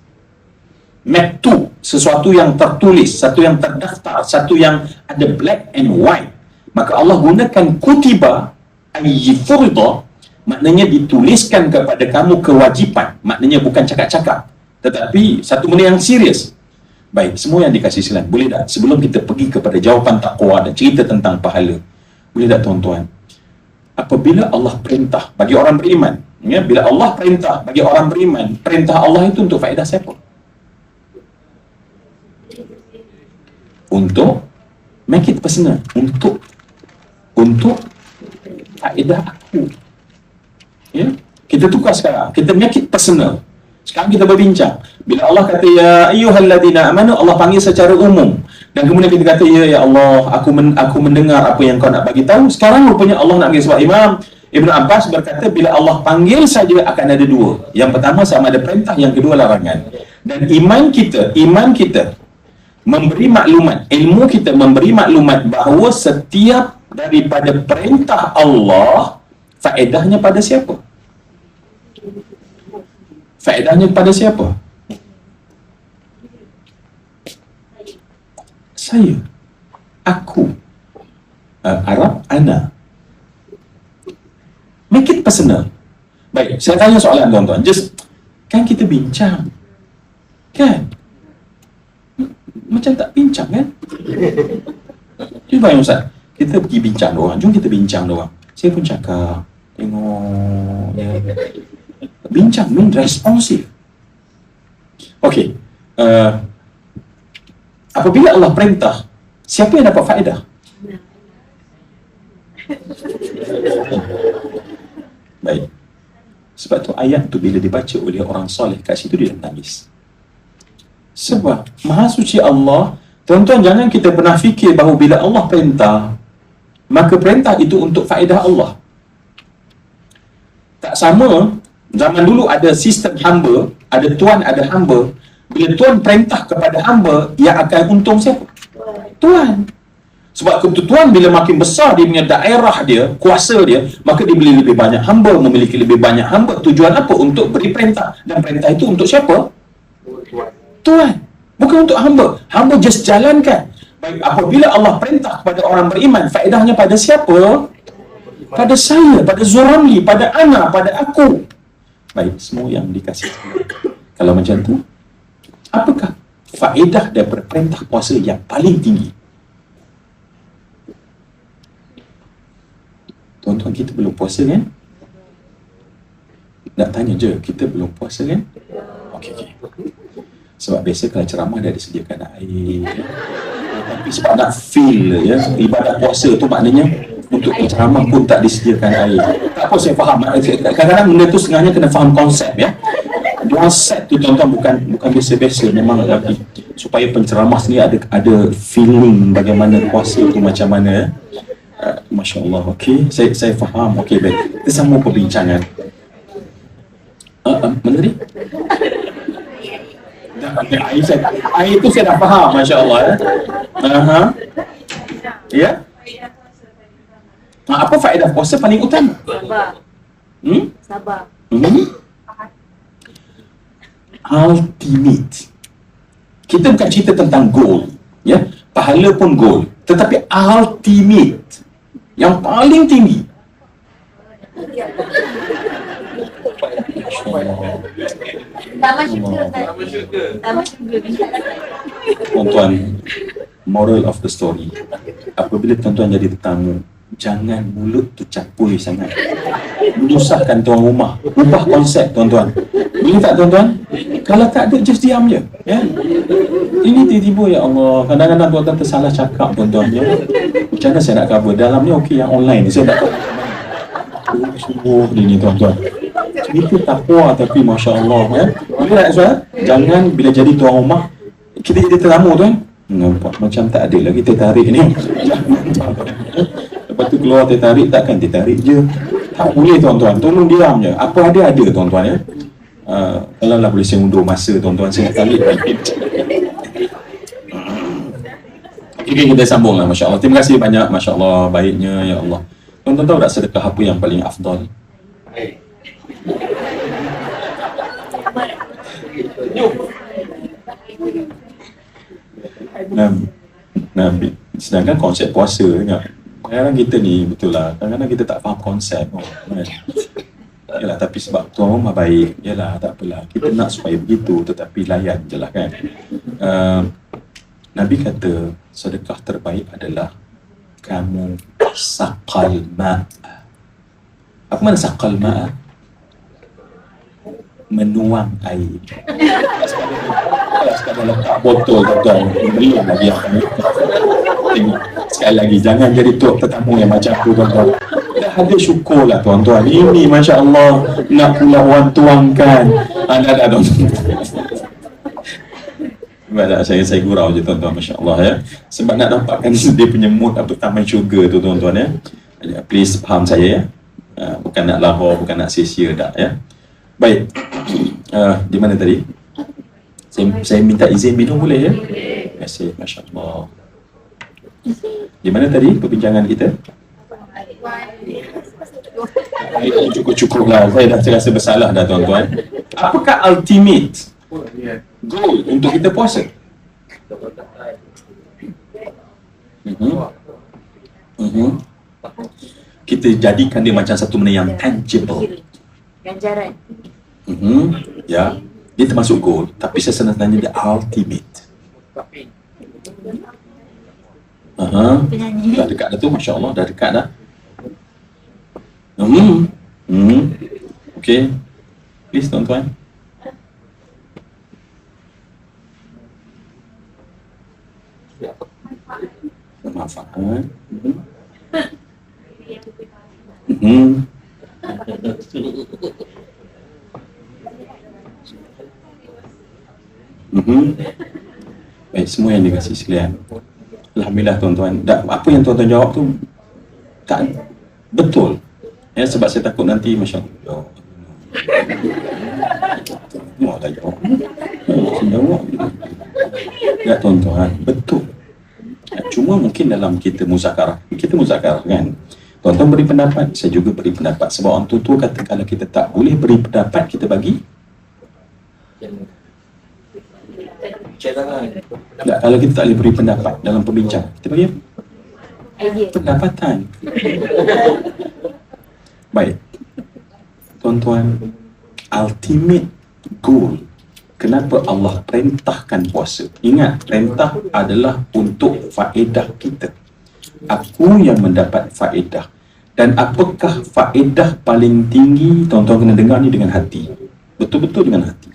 maktub, sesuatu yang tertulis, satu yang terdaftar, satu yang ada black and white. Maka Allah gunakan kutiba ay furida, maknanya dituliskan kepada kamu kewajipan, maknanya bukan cakap-cakap, tetapi satu benda yang serius. Baik, semua yang dikasih silam, boleh tak sebelum kita pergi kepada jawapan takwa dan cerita tentang pahala, boleh tak tuan-tuan, apabila Allah perintah bagi orang beriman, ya, bila Allah perintah bagi orang beriman, perintah Allah itu untuk faedah siapa? Untuk make it personal, untuk faedah aku, ya. Kita tukar sekarang, kita make it personal. Sekarang kita berbincang, bila Allah kata ya ayyuhalladzina amanu, Allah panggil secara umum, dan kemudian kita kata ya Allah, aku mendengar apa yang kau nak bagi tahu. Sekarang rupanya Allah nak bagi, sebab Imam Ibn Abbas berkata bila Allah panggil saja akan ada dua. Yang pertama sama ada perintah, yang kedua larangan. Dan iman kita memberi maklumat, ilmu kita memberi maklumat bahawa setiap daripada perintah Allah, faedahnya pada siapa? Faedahnya pada siapa? Saya, aku, Arab, ana. Make it personal. Baik, saya tanya soalan tuan-tuan. Just, kan kita bincang, kan? Macam tak bincang, kan? Cuba bayang Ustaz, kita pergi bincang doang. Jom kita bincang doang. Saya pun cakap, tengok, ya. Bincang mean responsif. Okey, apabila Allah perintah, siapa yang dapat faedah? Baik. Sebab tu ayat tu bila dibaca oleh orang soleh, kat situ dia nangis. Sebab Maha Suci Allah, tuan-tuan, jangan kita pernah fikir bahawa bila Allah perintah, maka perintah itu untuk faedah Allah. Tak sama. Zaman dulu ada sistem hamba, ada tuan, ada hamba. Bila tuan perintah kepada hamba, yang akan untung siapa? Tuan. Sebab tuan bila makin besar dia punya daerah dia, kuasa dia, maka dia beli lebih banyak hamba, memiliki lebih banyak hamba. Tujuan apa? Untuk beri perintah. Dan perintah itu untuk siapa? Tuan. Bukan untuk hamba. Hamba just jalankan. Baik, apabila Allah perintah kepada orang beriman, faedahnya pada siapa? Pada saya, pada Zuramli, pada Ana, pada aku. Baik, semua yang dikasih. Kalau macam tu, apakah faedah daripada perintah puasa yang paling tinggi? Tuan-tuan, kita belum puasa kan? Nak tanya je, kita belum puasa kan? Okey. Sebab biasa kalau ceramah dia ada sediakan air, ya? Tapi sebab nak feel, ya, ibadat puasa tu maknanya untuk ceramah pun tak disediakan air. Tak apa, saya faham. Kadang-kadang benda tu setengahnya kena faham konsep, ya. Dia set tu tuan-tuan bukan biasa-biasa, memang lagi supaya penceramah sendiri ada feeling bagaimana puasa tu macam mana. Masya Allah. Okey, saya faham. Okey, baik. Kita sambung perbincangan. Menteri? Air tu saya dah faham, Masya Allah. Ya? Apa faedah puasa paling utama? Sabar. Sabar. Ultimate. Kita bukan cerita tentang goal, ya. Pahala pun goal, tetapi ultimate, yang paling tinggi. Taman syurga. Taman syurga. Tuan-tuan, moral of the story, apabila tuan-tuan jadi tetamu, jangan mulut tu capui sangat, menyusahkan tuan rumah. Ubah konsep, tuan-tuan. Boleh tak, tuan-tuan? Kalau tak ada, just diam je, ya. Ini tiba-tiba, ya Allah, kadang-kadang tuan-tuan tersalah cakap, tuan-tuan, ya. Macam mana saya nak cover? Dalam ni okey, yang online ni saya tak tahu. Sungguh dia ni, tuan-tuan. Kita takwa tapi Masya Allah ya. Boleh tak Ustaz? Jangan bila jadi tuan rumah kita jadi tetamu tu kan, nampak macam tak ada lagi tertarik ni. Lepas tu keluar tertarik, takkan tertarik je. Tak boleh tuan-tuan, tolong diam je. Apa ada tuan-tuan ya. Kalau lah boleh saya undur masa tuan-tuan, saya nak tarik. Okay, kita sambung lah. Masya Allah. Terima kasih banyak. Masya Allah, baiknya ya Allah. Tuan-tuan tahu tak sedekah apa yang paling afdal? Nabi. Sedangkan konsep puasa kan. Kadang-kadang kita ni betul lah. Kadang-kadang kita tak faham konsep. Kan? Yalah, tapi sebab tuan rumah baik. Yalah, tak apalah. Kita nak supaya begitu, tetapi layan je lah kan. Nabi kata sedekah terbaik adalah kamu saqal ma'. Apa mana saqal ma'? Menuang air. Sekadar letak botol tuan-tuan, belum lagi yang tengok. Sekali lagi, jangan jadi tetamu yang macam tu tuan-tuan. Dah ada syukur lah tuan-tuan. Ini Masya Allah, nak pula orang tuangkan. Dah tuan-tuan. Saya gurau je tuan-tuan, Masya Allah ya. Sebab nak dapatkan dia punya mood apa taman syurga tu tuan-tuan ya. Please faham saya ya. Bukan nak lahor, bukan nak sia-sia tak ya. Baik. Di mana tadi? Saya minta izin minum boleh ya? Terima kasih, Masya Allah. Di mana tadi perbincangan kita? Cukup-cukup lah. Saya dah terasa bersalah dah tuan-tuan. Apakah ultimate goal untuk kita puasa? Kita jadikan dia macam satu benda yang tangible. Ganjaran. Ya, dia termasuk goal, tapi saya senang tanya dia ultimate. Dah dekat dah tu, Masya Allah, dah dekat dah. Okay, please tuan-tuan. Manfaat. Baik, semua yang dikasih sekalian. Alhamdulillah tuan-tuan. Apa yang tuan-tuan jawab tu tak betul. Ya, sebab saya takut nanti Masya Allah. Mau tak jawab. Jawab. Ya tuan-tuan, betul. Cuma mungkin dalam kita muzakarah kan. Tuan-tuan beri pendapat, saya juga beri pendapat. Sebab orang tua kata kalau kita tak boleh beri pendapat, kita bagi tak, kalau kita tak boleh beri pendapat dalam perbincangan, kita bagi pendapatan. Baik tuan-tuan, ultimate goal kenapa Allah perintahkan puasa. Ingat, perintah adalah untuk faedah kita. Aku yang mendapat faedah. Dan apakah faedah paling tinggi? Tuan-tuan kena dengar ni dengan hati. Betul-betul dengan hati.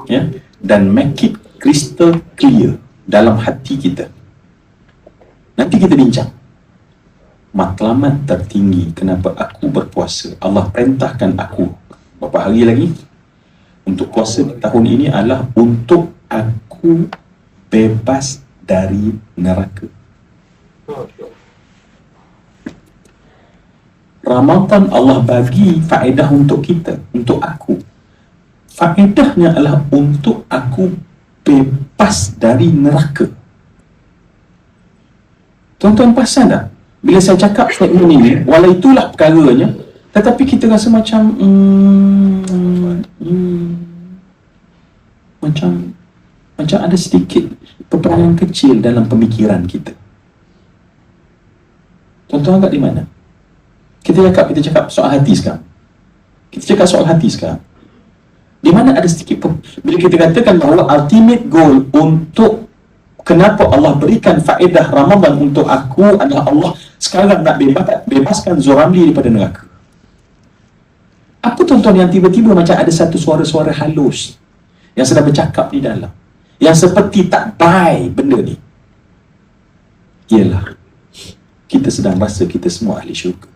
Ya? Dan make it crystal clear dalam hati kita. Nanti kita bincang. Matlamat tertinggi kenapa aku berpuasa. Allah perintahkan aku berapa hari lagi untuk puasa tahun ini adalah untuk aku bebas dari neraka. Ramadan Allah bagi faedah untuk kita, untuk aku. Faedahnya adalah untuk aku bebas dari neraka. Tuan-tuan perasan tak? Bila saya cakap statement ini, walau itulah perkaranya, tetapi kita rasa macam macam ada sedikit peperangan kecil dalam pemikiran kita. Tuan-tuan agak di mana? Kita cakap soal hati sekarang. Di mana ada sedikit bila kita katakan bahawa ultimate goal untuk kenapa Allah berikan faedah Ramadan untuk aku adalah Allah sekarang nak bebaskan Zuramli daripada neraka. Apa tuan-tuan yang tiba-tiba macam ada satu suara-suara halus yang sedang bercakap di dalam, yang seperti tak buy benda ni? Ialah kita sedang rasa kita semua ahli syurga.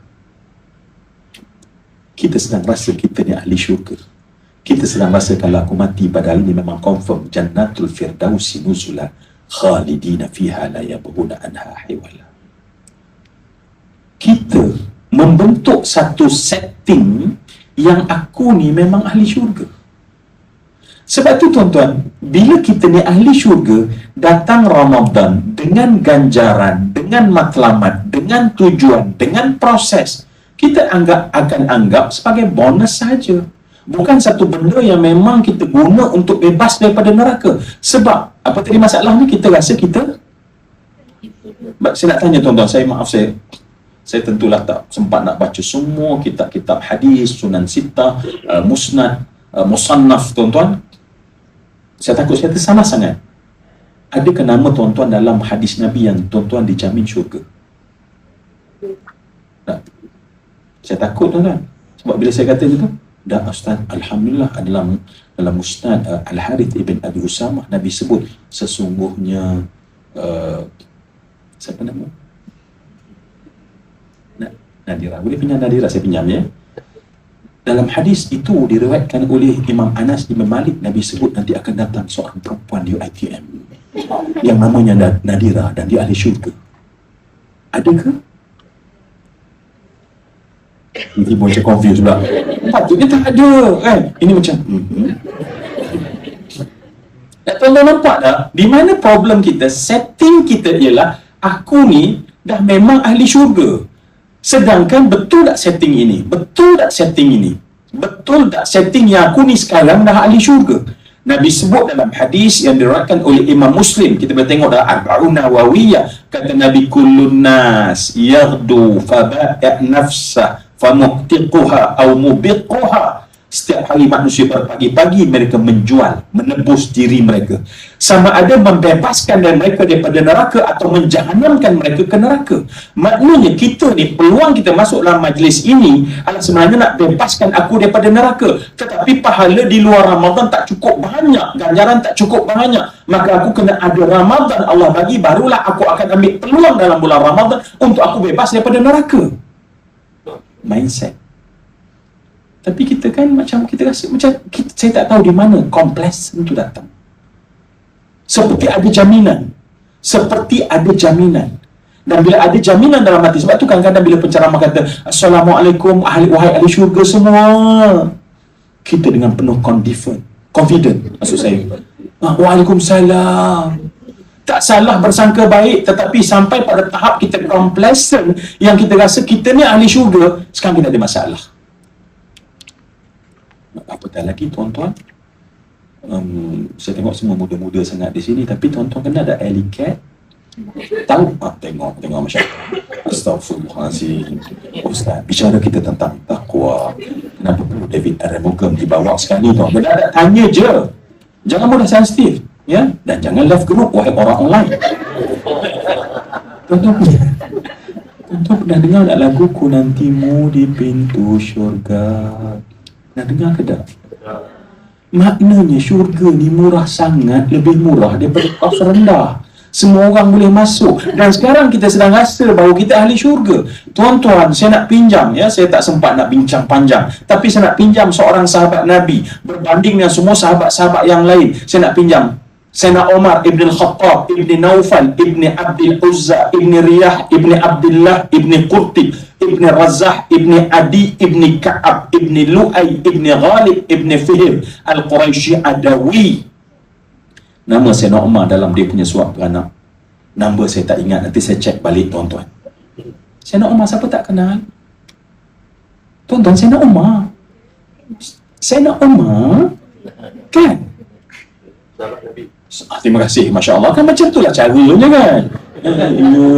kita sedang rasa kita ni ahli syurga. Kita sedang rasa kalau aku mati pada hari ni memang confirm Jannatul Firdausi nuzula khalidina fiha la yabghuna anha hiwala. Kita membentuk satu setting yang aku ni memang ahli syurga. Sebab tu tuan-tuan, bila kita ni ahli syurga, datang Ramadan dengan ganjaran, dengan matlamat, dengan tujuan, dengan proses, kita akan anggap sebagai bonus saja. Bukan satu benda yang memang kita guna untuk bebas daripada neraka. Sebab apa tadi masalah ni, kita rasa kita, saya nak tanya tuan-tuan, saya tentulah tak sempat nak baca semua kitab-kitab hadis, Sunan Sittah, Musnad, Musannaf tuan-tuan. Saya takut saya tersalah sangat. Adakah nama tuan-tuan dalam hadis Nabi yang tuan-tuan dijamin syurga? Tak. Saya takut tuan-tuan. Sebab bila saya kata gitu, dah Ustaz, Alhamdulillah dalam Musnad Al-Harith ibn Abi Usamah, Nabi sebut sesungguhnya siapa nama? Nadira. Boleh pinjam Nadira, saya pinjam ya. Dalam hadis itu diriwayatkan oleh Imam Anas Imam Malik, Nabi sebut nanti akan datang seorang perempuan di UiTM yang namanya Nadira dan dia ahli syurga. Adakah? Ini macam confused pula. Patutnya tak ada kan? Ini macam tuan-tuan nampak tak? Di mana problem kita? Setting kita ialah aku ni dah memang ahli syurga. Sedangkan betul tak setting ini? Betul tak setting ini? Betul tak setting yang aku ni sekarang dah ahli syurga? Nabi sebut dalam hadis yang diriwayatkan oleh Imam Muslim, kita boleh tengok dalam Arba'un Nawawiyah, kata Nabi, kullun nas yaghdu faba'a nafsa famuqtiquha aw mubiquha. Setiap hari manusia pagi-pagi mereka menjual, menebus diri mereka, sama ada membebaskan mereka daripada neraka atau menjahanamkan mereka ke neraka. Maknanya kita ni, peluang kita masuk dalam majlis ini adalah sebenarnya nak bebaskan aku daripada neraka, tetapi pahala di luar Ramadan tak cukup banyak, ganjaran tak cukup banyak, maka aku kena ada Ramadan Allah bagi, barulah aku akan ambil peluang dalam bulan Ramadan untuk aku bebas daripada neraka. Mindset. Tapi kita kan macam kita rasa macam saya tak tahu di mana kompleks itu datang. Seperti ada jaminan. Seperti ada jaminan. Dan bila ada jaminan dalam hati, sebab tu kadang-kadang bila penceramah kata Assalamualaikum wahai ahli syurga semua, kita dengan penuh confident maksud saya. Waalaikumsalam. Tak salah bersangka baik, tetapi sampai pada tahap kita complacent yang kita rasa kita ni ahli syurga, sekarang kita ada masalah. Apatah lagi tuan-tuan, saya tengok semua muda-muda sangat di sini, tapi tuan-tuan kena ada Alicat tahu? Tengok masyarakat. Astaghfirullahaladzim. Ustaz, bicara kita tentang takwa, kenapa perlu David Aremogam dibawa sekali tuan? Benda tanya je, jangan mudah sensitif ya, dan jangan live group wahai orang online. Tuan-tuan pernah dengar tak lagu Ku Nantimu di Pintu Syurga? Nak dengar ke tak? Maknanya syurga ni murah sangat, lebih murah daripada kos rendah. Semua orang boleh masuk. Dan sekarang kita sedang rasa bahawa kita ahli syurga. Tuan-tuan, saya nak pinjam ya, saya tak sempat nak bincang panjang, tapi saya nak pinjam seorang sahabat Nabi berbanding dengan semua sahabat-sahabat yang lain. Saya nak pinjam Sayyidina Umar ibn al-Khattab, ibn Naufal, ibn Abdul Uzza, ibn Riyah, ibn Abdullah, ibn Qurtib, ibn Razah, ibn Adi, ibn Ka'ab, ibn Lu'ay, ibn Ghalib, ibn Fihr Al-Quraisy Adawi. Nama Sayyidina Umar dalam dia punya suap beranak, nama saya tak ingat, nanti saya cek balik tuan-tuan. Sayyidina Umar siapa tak kenal? Tuan-tuan, Sayyidina Umar kan? Terima kasih, Masya Allah. Kan macam itulah caranya kan.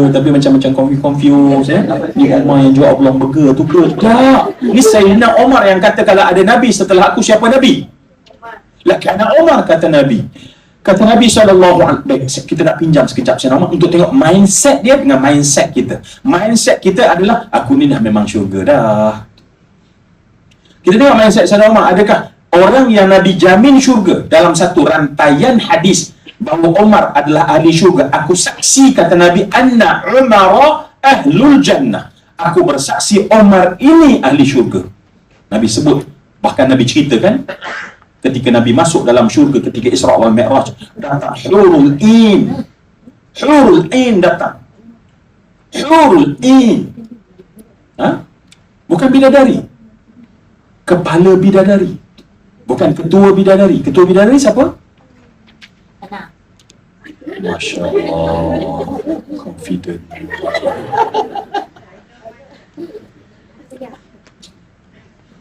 Tapi macam-macam confused ya. Ni Umar yang jual oblong burger tu ke? Tak. Ni Sayyidina Umar yang kata kalau ada Nabi setelah aku, siapa Nabi? Kerana Umar kata Nabi. Kata Nabi SAW, kita nak pinjam sekejap Sayyidina Umar untuk tengok mindset dia dengan mindset kita. Mindset kita adalah aku ni dah memang syurga dah. Kita tengok mindset Sayyidina Umar. Adakah orang yang Nabi jamin syurga dalam satu rantaian hadis bahawa Umar adalah ahli syurga? Aku saksi, kata Nabi, anna Umara ahlul jannah. Aku bersaksi Umar ini ahli syurga. Nabi sebut, bahkan Nabi ceritakan ketika Nabi masuk dalam syurga ketika Isra wal Mi'raj, datang hurul ain datang. Hurul ain. Bukan bidadari. Kepala bidadari. Bukan ketua bidadari. Ketua bidadari siapa? Anak. Masya Allah, confident.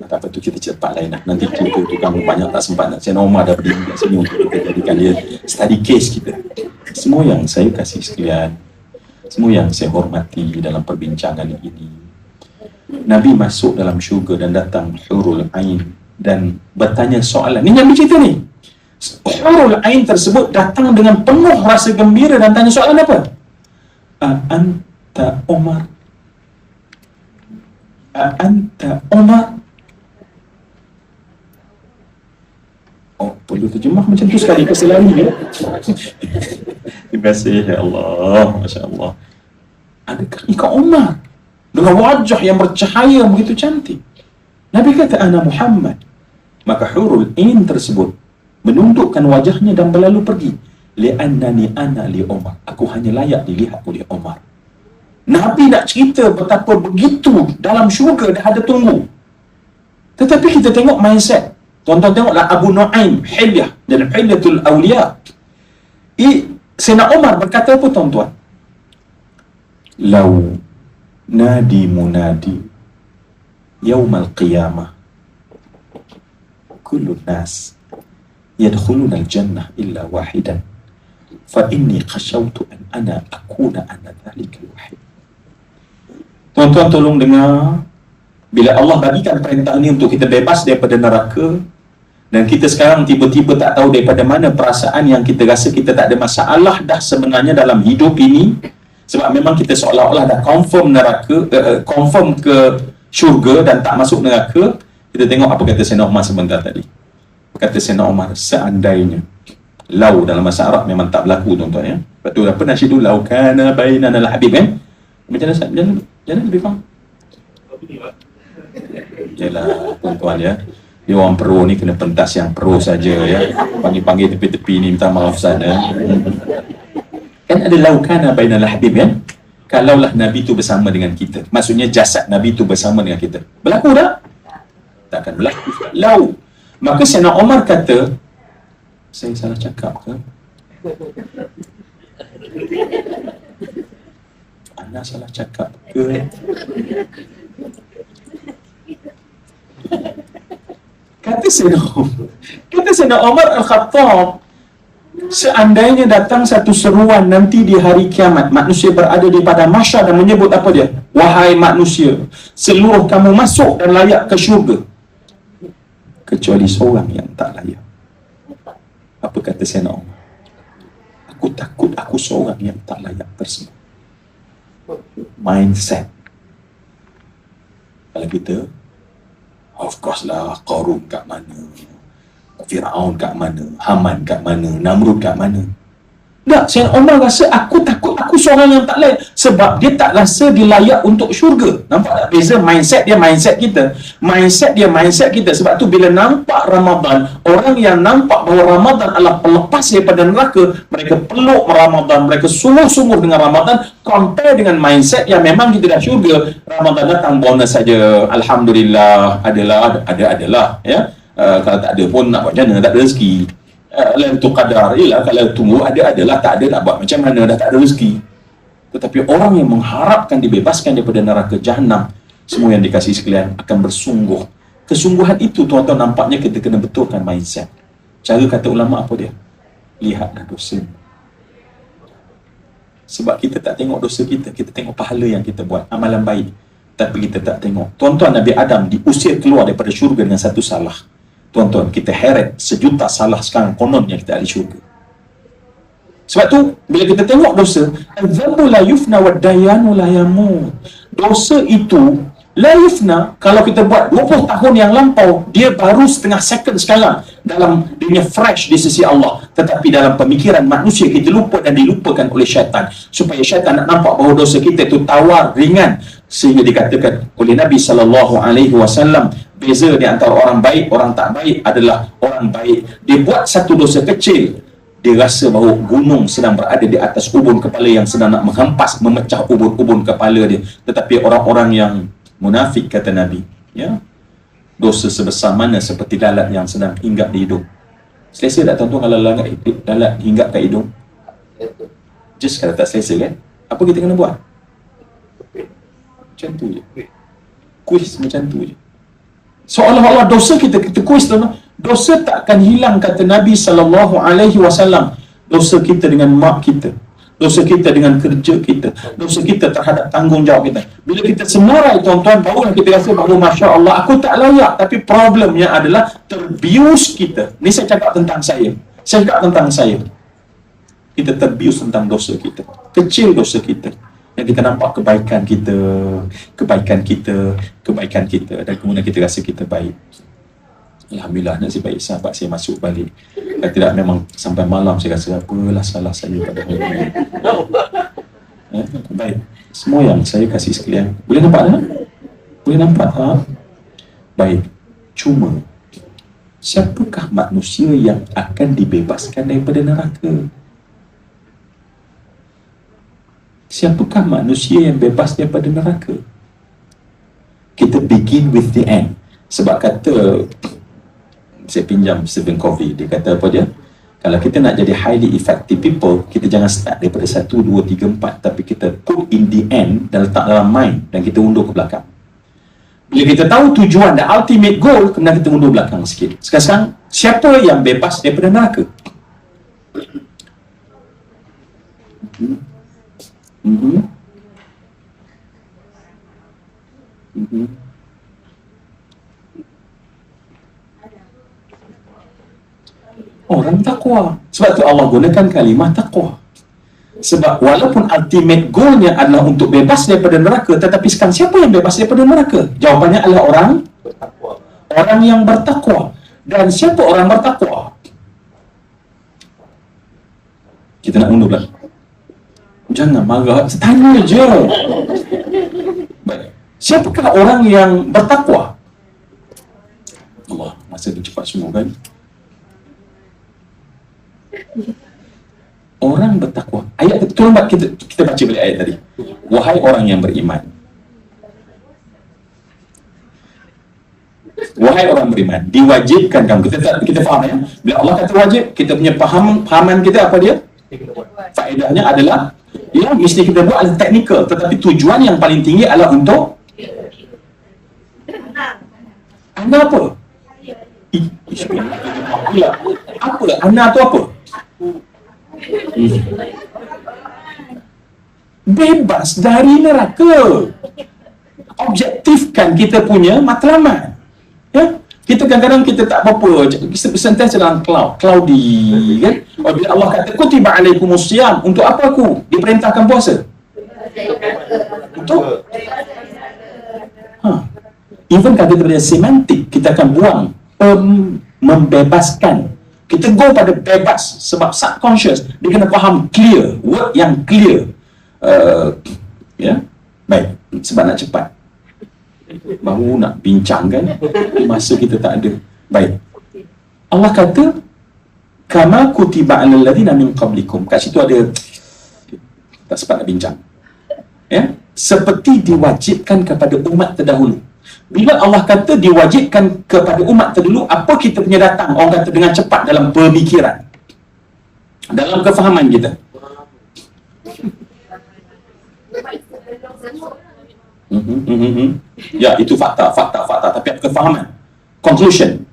Tak apa tu, kita cepat lain lah. Nanti kita tu kamu banyak tak sempat nak. Saya Omar dah berdiri kat sini untuk kita jadikan dia study case kita. Semua yang saya kasih sekalian, semua yang saya hormati dalam perbincangan ini, Nabi masuk dalam syurga dan datang hurul ain dan bertanya soalan. Ni Nabi cerita ni. Hurul ain tersebut datang dengan penuh rasa gembira dan tanya soalan apa? Anta Omar? Anta Omar? Oh, perlu terjemah macam tu sekali keselari ya. Terima kasih ya Allah, Masya Allah. Adakah engkau Umar? Dengan wajah yang bercahaya begitu cantik. Nabi kata, ana Muhammad. Maka hurul ain tersebut menundukkan wajahnya dan berlalu pergi. Li'annani ana li Umar. Aku hanya layak dilihat oleh Umar. Nabi nak cerita betapa begitu dalam syurga dah ada tunggu. Tetapi kita tengok mindset. Tuan-tuan tengoklah Abu Nu'aim, Hilyah dan Hilyatul Awliya. Sayyidina Umar berkata apa tuan-tuan? Lau nadi munadi yawmal qiyamah kullu nas yadkhuluna al-jannah illa wahidan fa inni khashawtu an ana akuna ana dhalika al-wahid. Tuan-tuan tolong dengar, bila Allah bagikan perintah ni untuk kita bebas daripada neraka, dan kita sekarang tiba-tiba tak tahu daripada mana perasaan yang kita rasa kita tak ada masalah dah sebenarnya dalam hidup ini, sebab memang kita seolah-olah dah confirm neraka, confirm ke syurga dan tak masuk neraka. Kita tengok apa kata Sayyidina Umar sebentar tadi. Kata Sayyidina Umar, seandainya, lau dalam bahasa Arab memang tak berlaku tuan-tuan ya. Lepas tu apa nasyid tu, lau kana bainana al-habib kan? Macam mana lebih faham? Yalah tuan-tuan ya, dia orang pro ni kena pentas yang pro saja ya. Panggil-panggil tepi-tepi ni minta maaf sana. Kan ada laukana bainal habib kan? Kalaulah Nabi tu bersama dengan kita. Maksudnya jasad Nabi tu bersama dengan kita. Berlaku tak? Takkan berlaku. Lau. Maka Sayyidina Umar kata, saya salah cakap ke? Anda salah cakap ke? Kata Sayyidina Umar Al-Khattab, seandainya datang satu seruan nanti di hari kiamat, manusia berada di padang mahsyar dan menyebut apa dia? Wahai manusia, seluruh kamu masuk dan layak ke syurga, kecuali seorang yang tak layak. Apa kata Sayyidina Umar? Aku takut aku seorang yang tak layak tersebut. Mindset. Kalau kita, of course lah, Qarun kat mana, Fir'aun kat mana, Haman kat mana, Namrud kat mana. Tak, Sayyidina Umar rasa aku takut aku seorang yang tak layak. Sebab dia tak rasa dia layak untuk syurga. Nampak tak beza mindset dia, mindset kita. Mindset dia, mindset kita. Sebab tu bila nampak Ramadan, orang yang nampak bahawa Ramadan adalah pelepas daripada neraka, mereka peluk Ramadan, mereka sungguh-sungguh dengan Ramadan, compare dengan mindset yang memang kita dah syurga. Ramadan datang bonus saja. Alhamdulillah, adalah ya. Kalau tak ada pun nak buat macam mana, tak ada rezeki. Lailatul Qadar, ialah kalau tunggu adalah, tak ada nak buat macam mana, dah tak ada rezeki. Tetapi orang yang mengharapkan dibebaskan daripada neraka Jahannam, semua yang dikasihi sekalian akan bersungguh. Kesungguhan itu tuan-tuan nampaknya kita kena betulkan mindset. Cara kata ulama apa dia? Lihatlah dosa. Sebab kita tak tengok dosa kita tengok pahala yang kita buat, amalan baik. Tapi kita tak tengok. Tuan-tuan, Nabi Adam diusir keluar daripada syurga dengan satu salah. Tuan-tuan, kita heret sejuta salah sekarang kononnya kita ahli syurga. Sebab tu, bila kita tengok dosa, al-dhanbu la yufna wa dayanu la yamut. Dosa itu la yufna, kalau kita buat 20 tahun yang lampau, dia baru setengah second sekarang dalam dia fresh di sisi Allah. Tetapi dalam pemikiran manusia, kita lupa dan dilupakan oleh syaitan. Supaya syaitan nak nampak bahawa dosa kita itu tawar, ringan. Sehingga dikatakan oleh Nabi SAW, beza di antara orang baik, orang tak baik adalah orang baik, dia buat satu dosa kecil, dia rasa bahawa gunung sedang berada di atas ubun kepala yang sedang nak menghempas, memecah ubun-ubun kepala dia. Tetapi orang-orang yang munafik, kata Nabi, ya, dosa sebesar mana seperti lalat yang sedang hinggap di hidung. Selesa tak tuan-tuan kalau lalat hinggap kat hidung? Just kalau tak selesa kan, apa kita kena buat? Macam tu je, kuis macam tu je. Seolah-olah dosa kita kuis tu, dosa tak akan hilang, kata Nabi SAW. Dosa kita dengan mak kita, dosa kita dengan kerja kita, dosa kita terhadap tanggungjawab kita. Bila kita senarai tuan-tuan, barulah kita rasa bahawa Masya Allah, aku tak layak. Tapi problemnya adalah terbius kita. Ni saya cakap tentang saya cakap tentang saya. Kita terbius tentang dosa kita, kecil dosa kita, yang kita nampak kebaikan kita, dan kemudian kita rasa kita baik. Alhamdulillah, nasib baik sahabat saya masuk balik. Kalau tidak, memang sampai malam saya rasa apalah salah saya pada hari ini. Baik, semua yang saya kasih sekalian, boleh nampak tak? Boleh nampak tak? Baik, cuma siapakah manusia yang akan dibebaskan daripada neraka? Siapakah manusia yang bebas daripada neraka? Kita begin with the end. Sebab kata, saya pinjam Stephen Covey, dia kata apa dia? Kalau kita nak jadi highly effective people, kita jangan start daripada 1, 2, 3, 4, tapi kita put in the end dan letak dalam mind, dan kita undur ke belakang. Bila kita tahu tujuan dan ultimate goal, kemudian kita undur belakang sikit. Sekarang, siapa yang bebas daripada neraka? Orang takwa. Sebab tu Allah gunakan kalimah takwa. Sebab walaupun ultimate goalnya adalah untuk bebas daripada neraka, tetapi sekarang siapa yang bebas daripada neraka? Jawapannya adalah orang yang bertakwa. Dan siapa orang bertakwa? Kita nak undur belakang. Jangan marah, tanya je. Baik. Siapakah orang yang bertakwa? Allah, masa tu cepat semua kan? Orang bertakwa. Ayat tolong kita baca balik ayat tadi. Wahai orang yang beriman. Wahai orang beriman, diwajibkan kamu. Kita faham ya? Bila Allah kata wajib, kita punya pahaman kita apa dia? Faedahnya adalah, ya, mesti kita buat adalah teknikal, tetapi tujuan yang paling tinggi adalah untuk anda apa? Apa? Anda tu apa? Bebas dari neraka. Objektifkan kita punya matlamat. Ya? Kita kadang-kadang kita tak apa-apa, kita sentiasa dalam cloudy, kan? Bila Allah kata kutiba alaikumusiyam, untuk apa aku diperintahkan puasa? Untuk even kata daripada semantik, kita akan buang membebaskan. Kita go pada bebas, sebab subconscious dia kena faham clear, word yang clear. Ya, baik, sebab nak cepat, baru nak bincang kan, masa kita tak ada. Baik, Allah kata kama kutiba alal ladzina min qablikum. Kat situ ada, tak sempat nak bincang, ya, seperti diwajibkan kepada umat terdahulu. Bila Allah kata diwajibkan kepada umat terdahulu, apa kita punya datang, orang kata, dengan cepat dalam pemikiran, dalam kefahaman kita. Ya, itu fakta, tapi apa kefahaman? Conclusion.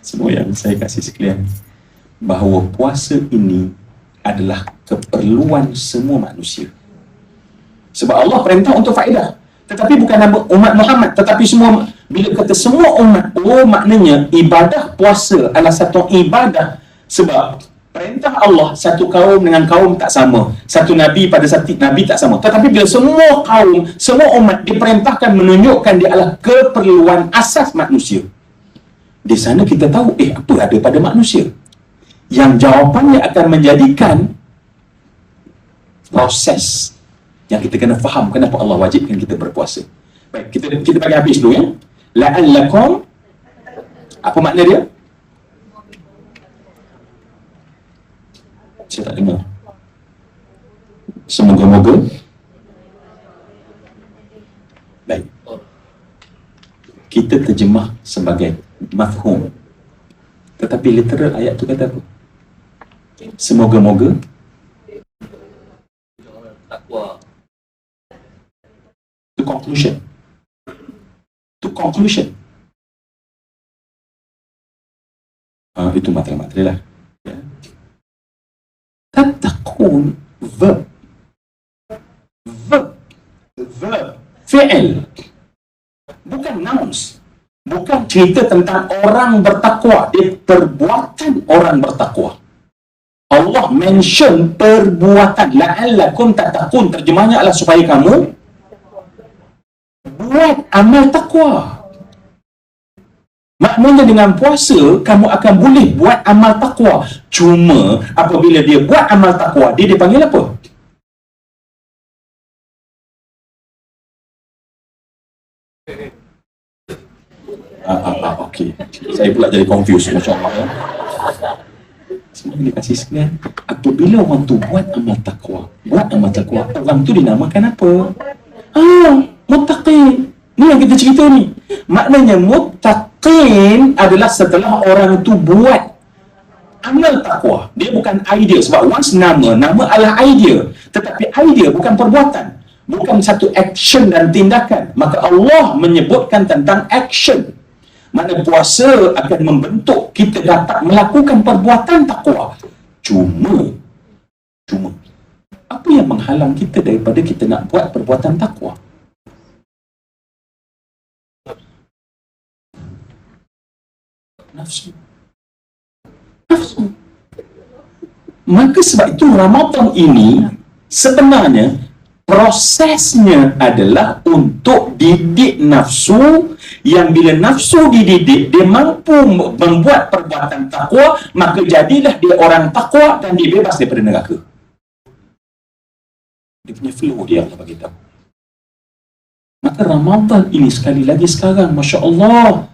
Semua yang saya kasih sekalian, bahawa puasa ini adalah keperluan semua manusia. Sebab Allah perintah untuk faedah, tetapi bukan nama umat Muhammad, tetapi semua. Bila kata semua umat, maknanya ibadah puasa adalah satu ibadah. Sebab perintah Allah satu kaum dengan kaum tak sama, satu nabi pada satu nabi tak sama. Tetapi bila semua kaum, semua umat diperintahkan, menunjukkan dia adalah keperluan asas manusia. Di sana kita tahu, apa ada pada manusia? Yang jawapannya akan menjadikan proses yang kita kena faham kenapa Allah wajibkan kita berpuasa. Baik, kita bagi habis dulu ya. La'allakum, apa makna dia? Saya tak dengar. Semoga-moga. Baik. Kita terjemah sebagai mafhum. Tetapi literal ayat tu kata apa? Semoga-moga to conclusion. To conclusion. Itu materi-materi lah. Ya. Tattaqun verb. Fi'il. Bukan nouns. Bukan cerita tentang orang bertakwa. Dia perbuatan orang bertakwa. Allah mention perbuatan. La'allakum tattaqun. Terjemahnya adalah supaya kamu buat amal takwa. Maknanya dengan puasa, kamu akan boleh buat amal takwa. Cuma, apabila dia buat amal takwa, dia dipanggil apa? Okey. Saya pula jadi confused, Masya Allah. Ya. Semua dia kasih sekalian. Apabila orang tu buat amal takwa, orang tu dinamakan apa? Muttaqin. Ni yang kita cerita ni. Maknanya muttaqin adalah setelah orang tu buat amal takwa. Dia bukan idea. Sebab once nama adalah idea. Tetapi idea bukan perbuatan. Bukan satu action dan tindakan. Maka Allah menyebutkan tentang action. Mana puasa akan membentuk kita dapat melakukan perbuatan takwa. Cuma apa yang menghalang kita daripada kita nak buat perbuatan takwa? Nafsu. Maka sebab itu Ramadan ini sebenarnya prosesnya adalah untuk didik nafsu, yang bila nafsu dididik, dia mampu membuat perbuatan takwa, maka jadilah dia orang takwa dan dia bebas daripada neraka. Dia punya flow dia Allah bagi tahu. Maka Ramadan ini sekali lagi sekarang, Masya Allah,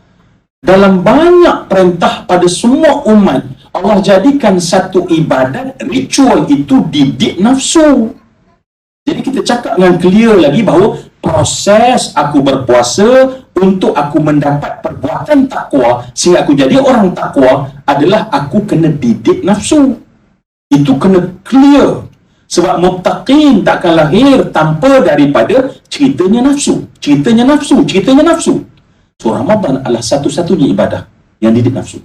dalam banyak perintah pada semua umat, Allah jadikan satu ibadat, ritual itu didik nafsu. Jadi kita cakap dengan clear lagi bahawa proses aku berpuasa untuk aku mendapat perbuatan takwa sehingga aku jadi orang takwa adalah aku kena didik nafsu. Itu kena clear. Sebab muttaqin takkan lahir tanpa daripada ceritanya nafsu. So Ramadan adalah satu-satunya ibadah yang didik nafsu.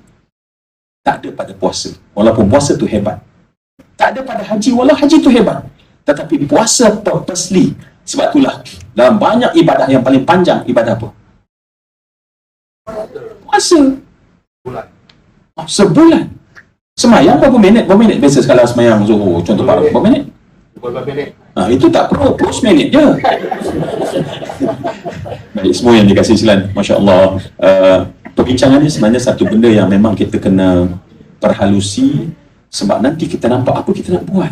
Tak ada pada puasa, walaupun puasa tu hebat. Tak ada pada haji, walau haji tu hebat. Tetapi puasa purposely. Sebab itulah dalam banyak ibadah yang paling panjang, ibadah apa? Puasa. Sebulan. Semayang berapa minit? Biasa sekali semayang Zuhur, contoh berapa minit? Itu tak perlu, 10 minit je. Baik, semua yang dikasih silan, Masya Allah. Perbincangan ni sebenarnya satu benda yang memang kita kena perhalusi. Sebab nanti kita nampak apa kita nak buat.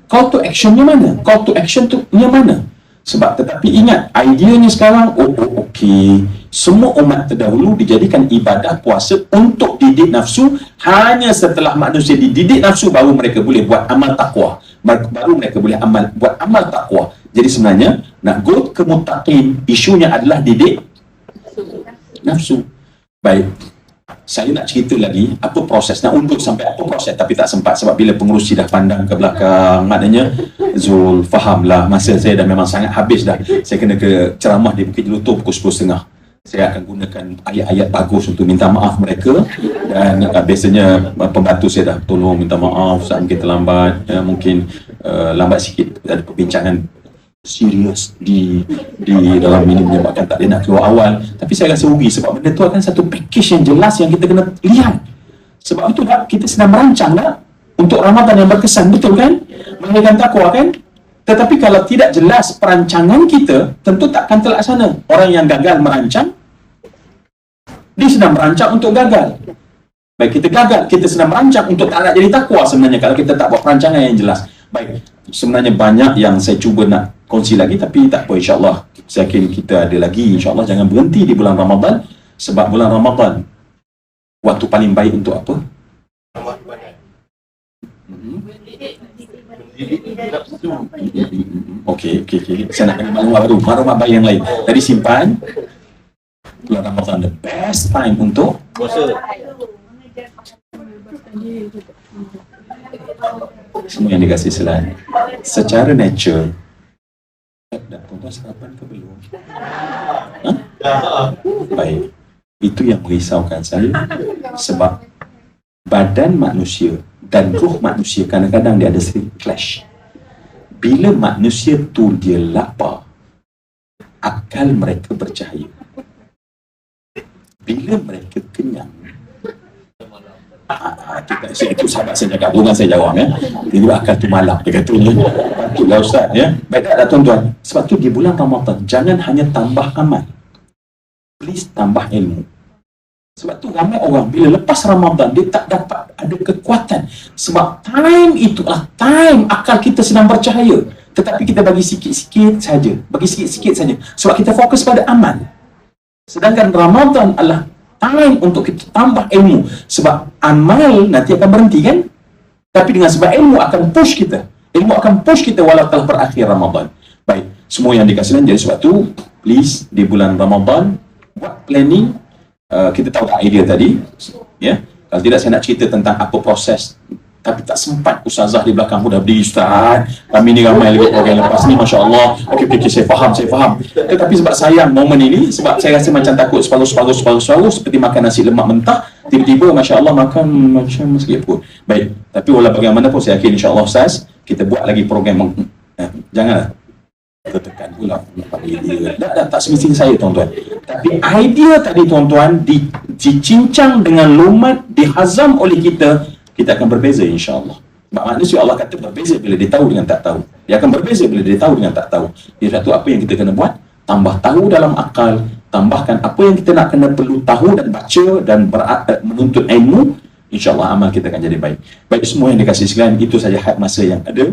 Call to actionnya mana? Sebab tetapi ingat, ideanya sekarang, okey. Semua umat terdahulu dijadikan ibadah puasa untuk didik nafsu. Hanya setelah manusia dididik nafsu, baru mereka boleh buat amal takwa. Baru mereka boleh buat amal takwa. Jadi sebenarnya, nak go ke muttaqin, isunya adalah didik nafsu. Baik. Saya nak cerita lagi apa proses, nak undur sampai apa proses, tapi tak sempat sebab bila pengurusi dah pandang ke belakang, maknanya Zul fahamlah masa saya dah memang sangat habis dah. Saya kena ke ceramah di Bukit Jelutong pukul 10.30. Saya akan gunakan ayat-ayat bagus untuk minta maaf mereka, dan biasanya pembantu saya dah tolong minta maaf saat mungkin terlambat, mungkin lambat sikit, ada perbincangan serius di dalam ini menyebabkan tak dia nak keluar awal. Tapi saya rasa rugi sebab benda tu akan satu package yang jelas yang kita kena lihat. Sebab itu dah kita sedang merancang dah untuk Ramadan yang berkesan, betul kan? Melahirkan takwa kan? Tetapi kalau tidak jelas perancangan kita, tentu takkan terlaksana. Orang yang gagal merancang Dia sedang merancang untuk gagal. Baik, kita gagal, kita sedang merancang untuk tak nak jadi takwa sebenarnya kalau kita tak buat perancangan yang jelas. Baik, sebenarnya banyak yang saya cuba nak kongsi lagi, tapi tak apa, insyaAllah saya yakin kita ada lagi. InsyaAllah jangan berhenti di bulan Ramadan, sebab bulan Ramadan waktu paling baik untuk apa? Okey. Saya nak bagi maklumat baru, maklumat baik yang lain. Tadi simpan, bulan Ramadan the best time untuk semua yang dikasih selain secara nature. Dah tuan-tuan sarapan ke belum? Baik, itu yang merisaukan saya, sebab badan manusia dan roh manusia kadang-kadang dia ada sedikit clash. Bila manusia tu dia lapar, akal mereka bercahaya. Bila mereka kenyang, itu sahabat saya cakap, bukan saya jawab ya. Dia akal tu malak, dia kata ni. Patutlah Ustaz ya. Baik tak tuan-tuan? Sebab tu di bulan Ramadan jangan hanya tambah amal, please tambah ilmu. Sebab tu ramai orang bila lepas Ramadan dia tak dapat ada kekuatan, sebab time itulah time akal kita sedang bercahaya, tetapi kita bagi sikit-sikit saja, sebab kita fokus pada amal. Sedangkan Ramadan adalah time untuk kita tambah ilmu, sebab amal nanti akan berhenti kan, tapi dengan sebab ilmu akan push kita walau telah berakhir Ramadan. Baik, semua yang dikasihkan, jadi sebab tu please di bulan Ramadan buat planning. Kita tahu tak idea tadi ya, kalau tidak saya nak cerita tentang apa proses, tapi tak sempat. Ustazah di belakang pun dah berdiri, Ustaz kami ni ramai lagi orang lepas ni, Masya Allah. Okey, saya faham. Tetapi sebab sayang momen ini, sebab saya rasa macam takut separuh seperti makan nasi lemak mentah, tiba-tiba Masya Allah makan macam sikit pun. Baik, tapi walau bagaimanapun saya yakin insya Allah Ustaz, kita buat lagi program. Janganlah tekan pula idea. Tak semestinya saya tuan-tuan, tapi idea tadi tuan-tuan dicincang dengan lumat, dihazam oleh kita akan berbeza insya-Allah. Maksudnya Allah kata berbeza bila dia tahu dengan tak tahu. Dia akan berbeza bila dia tahu dengan tak tahu. Jadi satu apa yang kita kena buat, tambah tahu dalam akal, tambahkan apa yang kita nak kena perlu tahu dan baca dan menuntut ilmu, insya-Allah amal kita akan jadi baik. Baik semua yang dikasih sekalian, itu saja hak masa yang ada.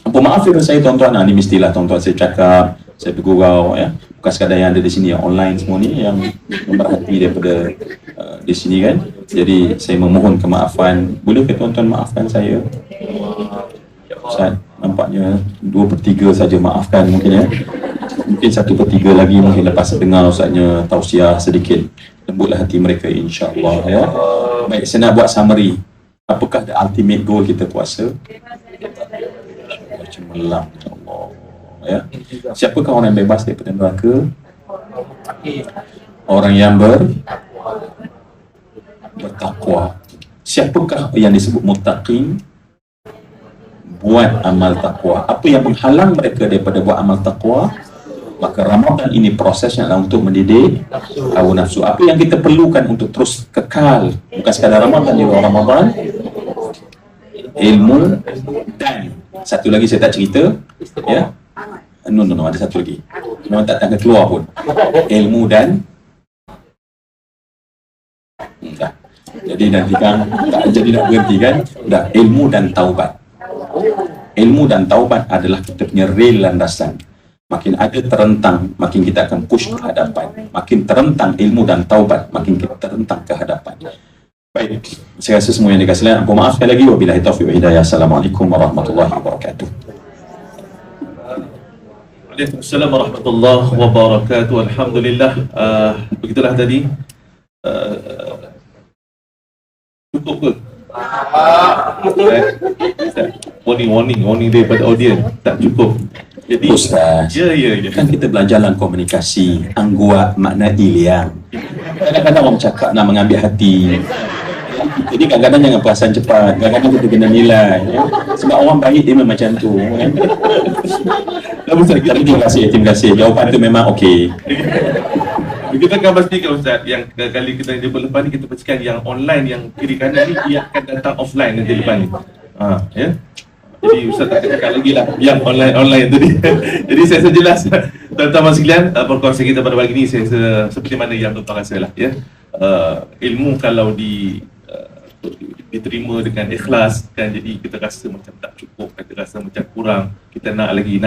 Apa maaf ya saya tuan-tuan, ni mestilah tuan-tuan saya cakap, saya bergurau ya. Bukan sekadar yang ada di sini, yang online semua ni yang berhati daripada di sini kan. Jadi saya memohon kemaafan. Boleh ke tuan-tuan maafkan saya? Ustaz, nampaknya 2/3 saja maafkan mungkin ya. Mungkin 1/3 lagi mungkin lepas dengar Ustaznya tausiah sedikit. Lembutlah hati mereka insya-Allah ya. Baik, saya nak buat summary. Apakah the ultimate goal kita puasa? Cemerlang insya-Allah ya. Siapakah orang yang bebas daripada neraka? Orang yang bertakwa. Siapakah yang disebut muttaqin? Buat amal takwa. Apa yang menghalang mereka daripada buat amal takwa? Maka Ramadan ini prosesnya adalah untuk mendidik hawa nafsu. Apa yang kita perlukan untuk terus kekal, bukan sekadar Ramadan, di luar Ramadan, ilmu dan satu lagi saya tak cerita ya. No, ada satu lagi. Memang tak akan keluar pun. Ilmu dan dah. Jadi nanti kan tak jadi nak berhenti kan. Dah, ilmu dan taubat. Ilmu dan taubat adalah kita punya rel landasan. Makin ada terentang, makin kita akan push ke hadapan. Makin terentang ilmu dan taubat, makin kita terentang ke hadapan. Baik, saya rasa semua yang dikasih lain. Aku maaf sekali lagi. Wabillahi taufiq wa hidayah. Assalamualaikum warahmatullahi wabarakatuh. Waalaikumsalam warahmatullahi wabarakatuh. Alhamdulillah. Begitulah tadi. Cukup ke? Warning daripada audiens. Tak cukup. Jadi Ustaz, ya. Kan kita belajar dalam komunikasi, anggua makna iliang. Kadang-kadang orang cakap nak mengambil hati. Jadi kadang-kadang jangan perasan cepat. Kadang-kadang kita kena nilai ya? Sebab orang baik dia memang macam tu kan? Tapi terima kasih. Jawapan tu memang okey. Kita akan pastikan Ustaz, yang kali kita jumpa lepas ni, kita pastikan yang online, yang kiri kanan ni dia akan datang offline nanti lepas ni. Ya. Jadi Ustaz tak cakap lagi lah yang online tadi. Jadi saya rasa jelas tuan-tuan sekalian, perkongsian kita pada pagi ni saya rasa seperti mana yang tuan-tuan rasa lah ya. ilmu kalau diterima dengan ikhlas kan, jadi kita rasa macam tak cukup, kita rasa macam kurang, kita nak lagi.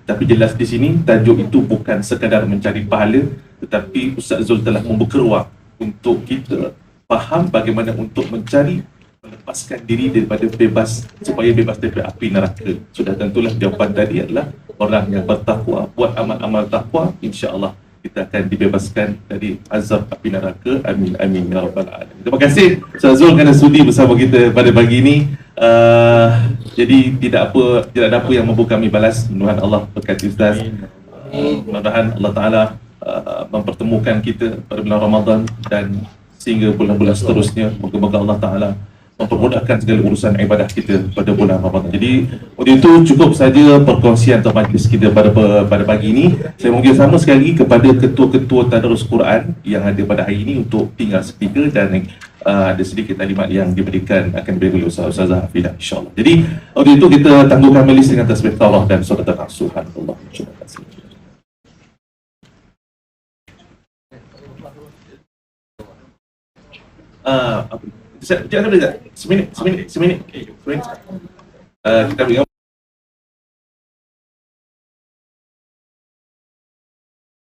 Tapi jelas di sini tajuk itu bukan sekadar mencari pahala, tetapi Ustaz Zul telah membuka ruang untuk kita faham bagaimana untuk mencari melepaskan diri daripada bebas, supaya bebas daripada api neraka. Sudah tentulah jawapan tadi adalah orang yang bertakwa, buat amal-amal takwa, insya-Allah kita akan dibebaskan dari azab api neraka. Amin amin ya rabbal alamin. Terima kasih Ustaz Zul kerana sudi bersama kita pada pagi ini. Jadi tidak ada apa yang mampu kami balas. Mudah-mudahan Allah berkati Ustaz. Mudah-mudahan Allah Taala mempertemukan kita pada bulan Ramadan dan sehingga bulan-bulan seterusnya. Moga-moga Allah Taala mempermudahkan segala urusan ibadah kita pada bulan Ramadan. Jadi untuk itu cukup saja perkongsian atau majlis kita pada pagi ini. Saya mungkin sama sekali kepada ketua-ketua tadarus Quran yang ada pada hari ini untuk tinggal speaker, dan ada sedikit kalimat yang diberikan akan diberi oleh Ustazah Hafidah, insyaAllah. Jadi untuk itu kita tangguhkan majlis dengan tasbih Allah dan surat Subhanallah. Terima kasih. Jangan boleh tak? Seminit. Kita beri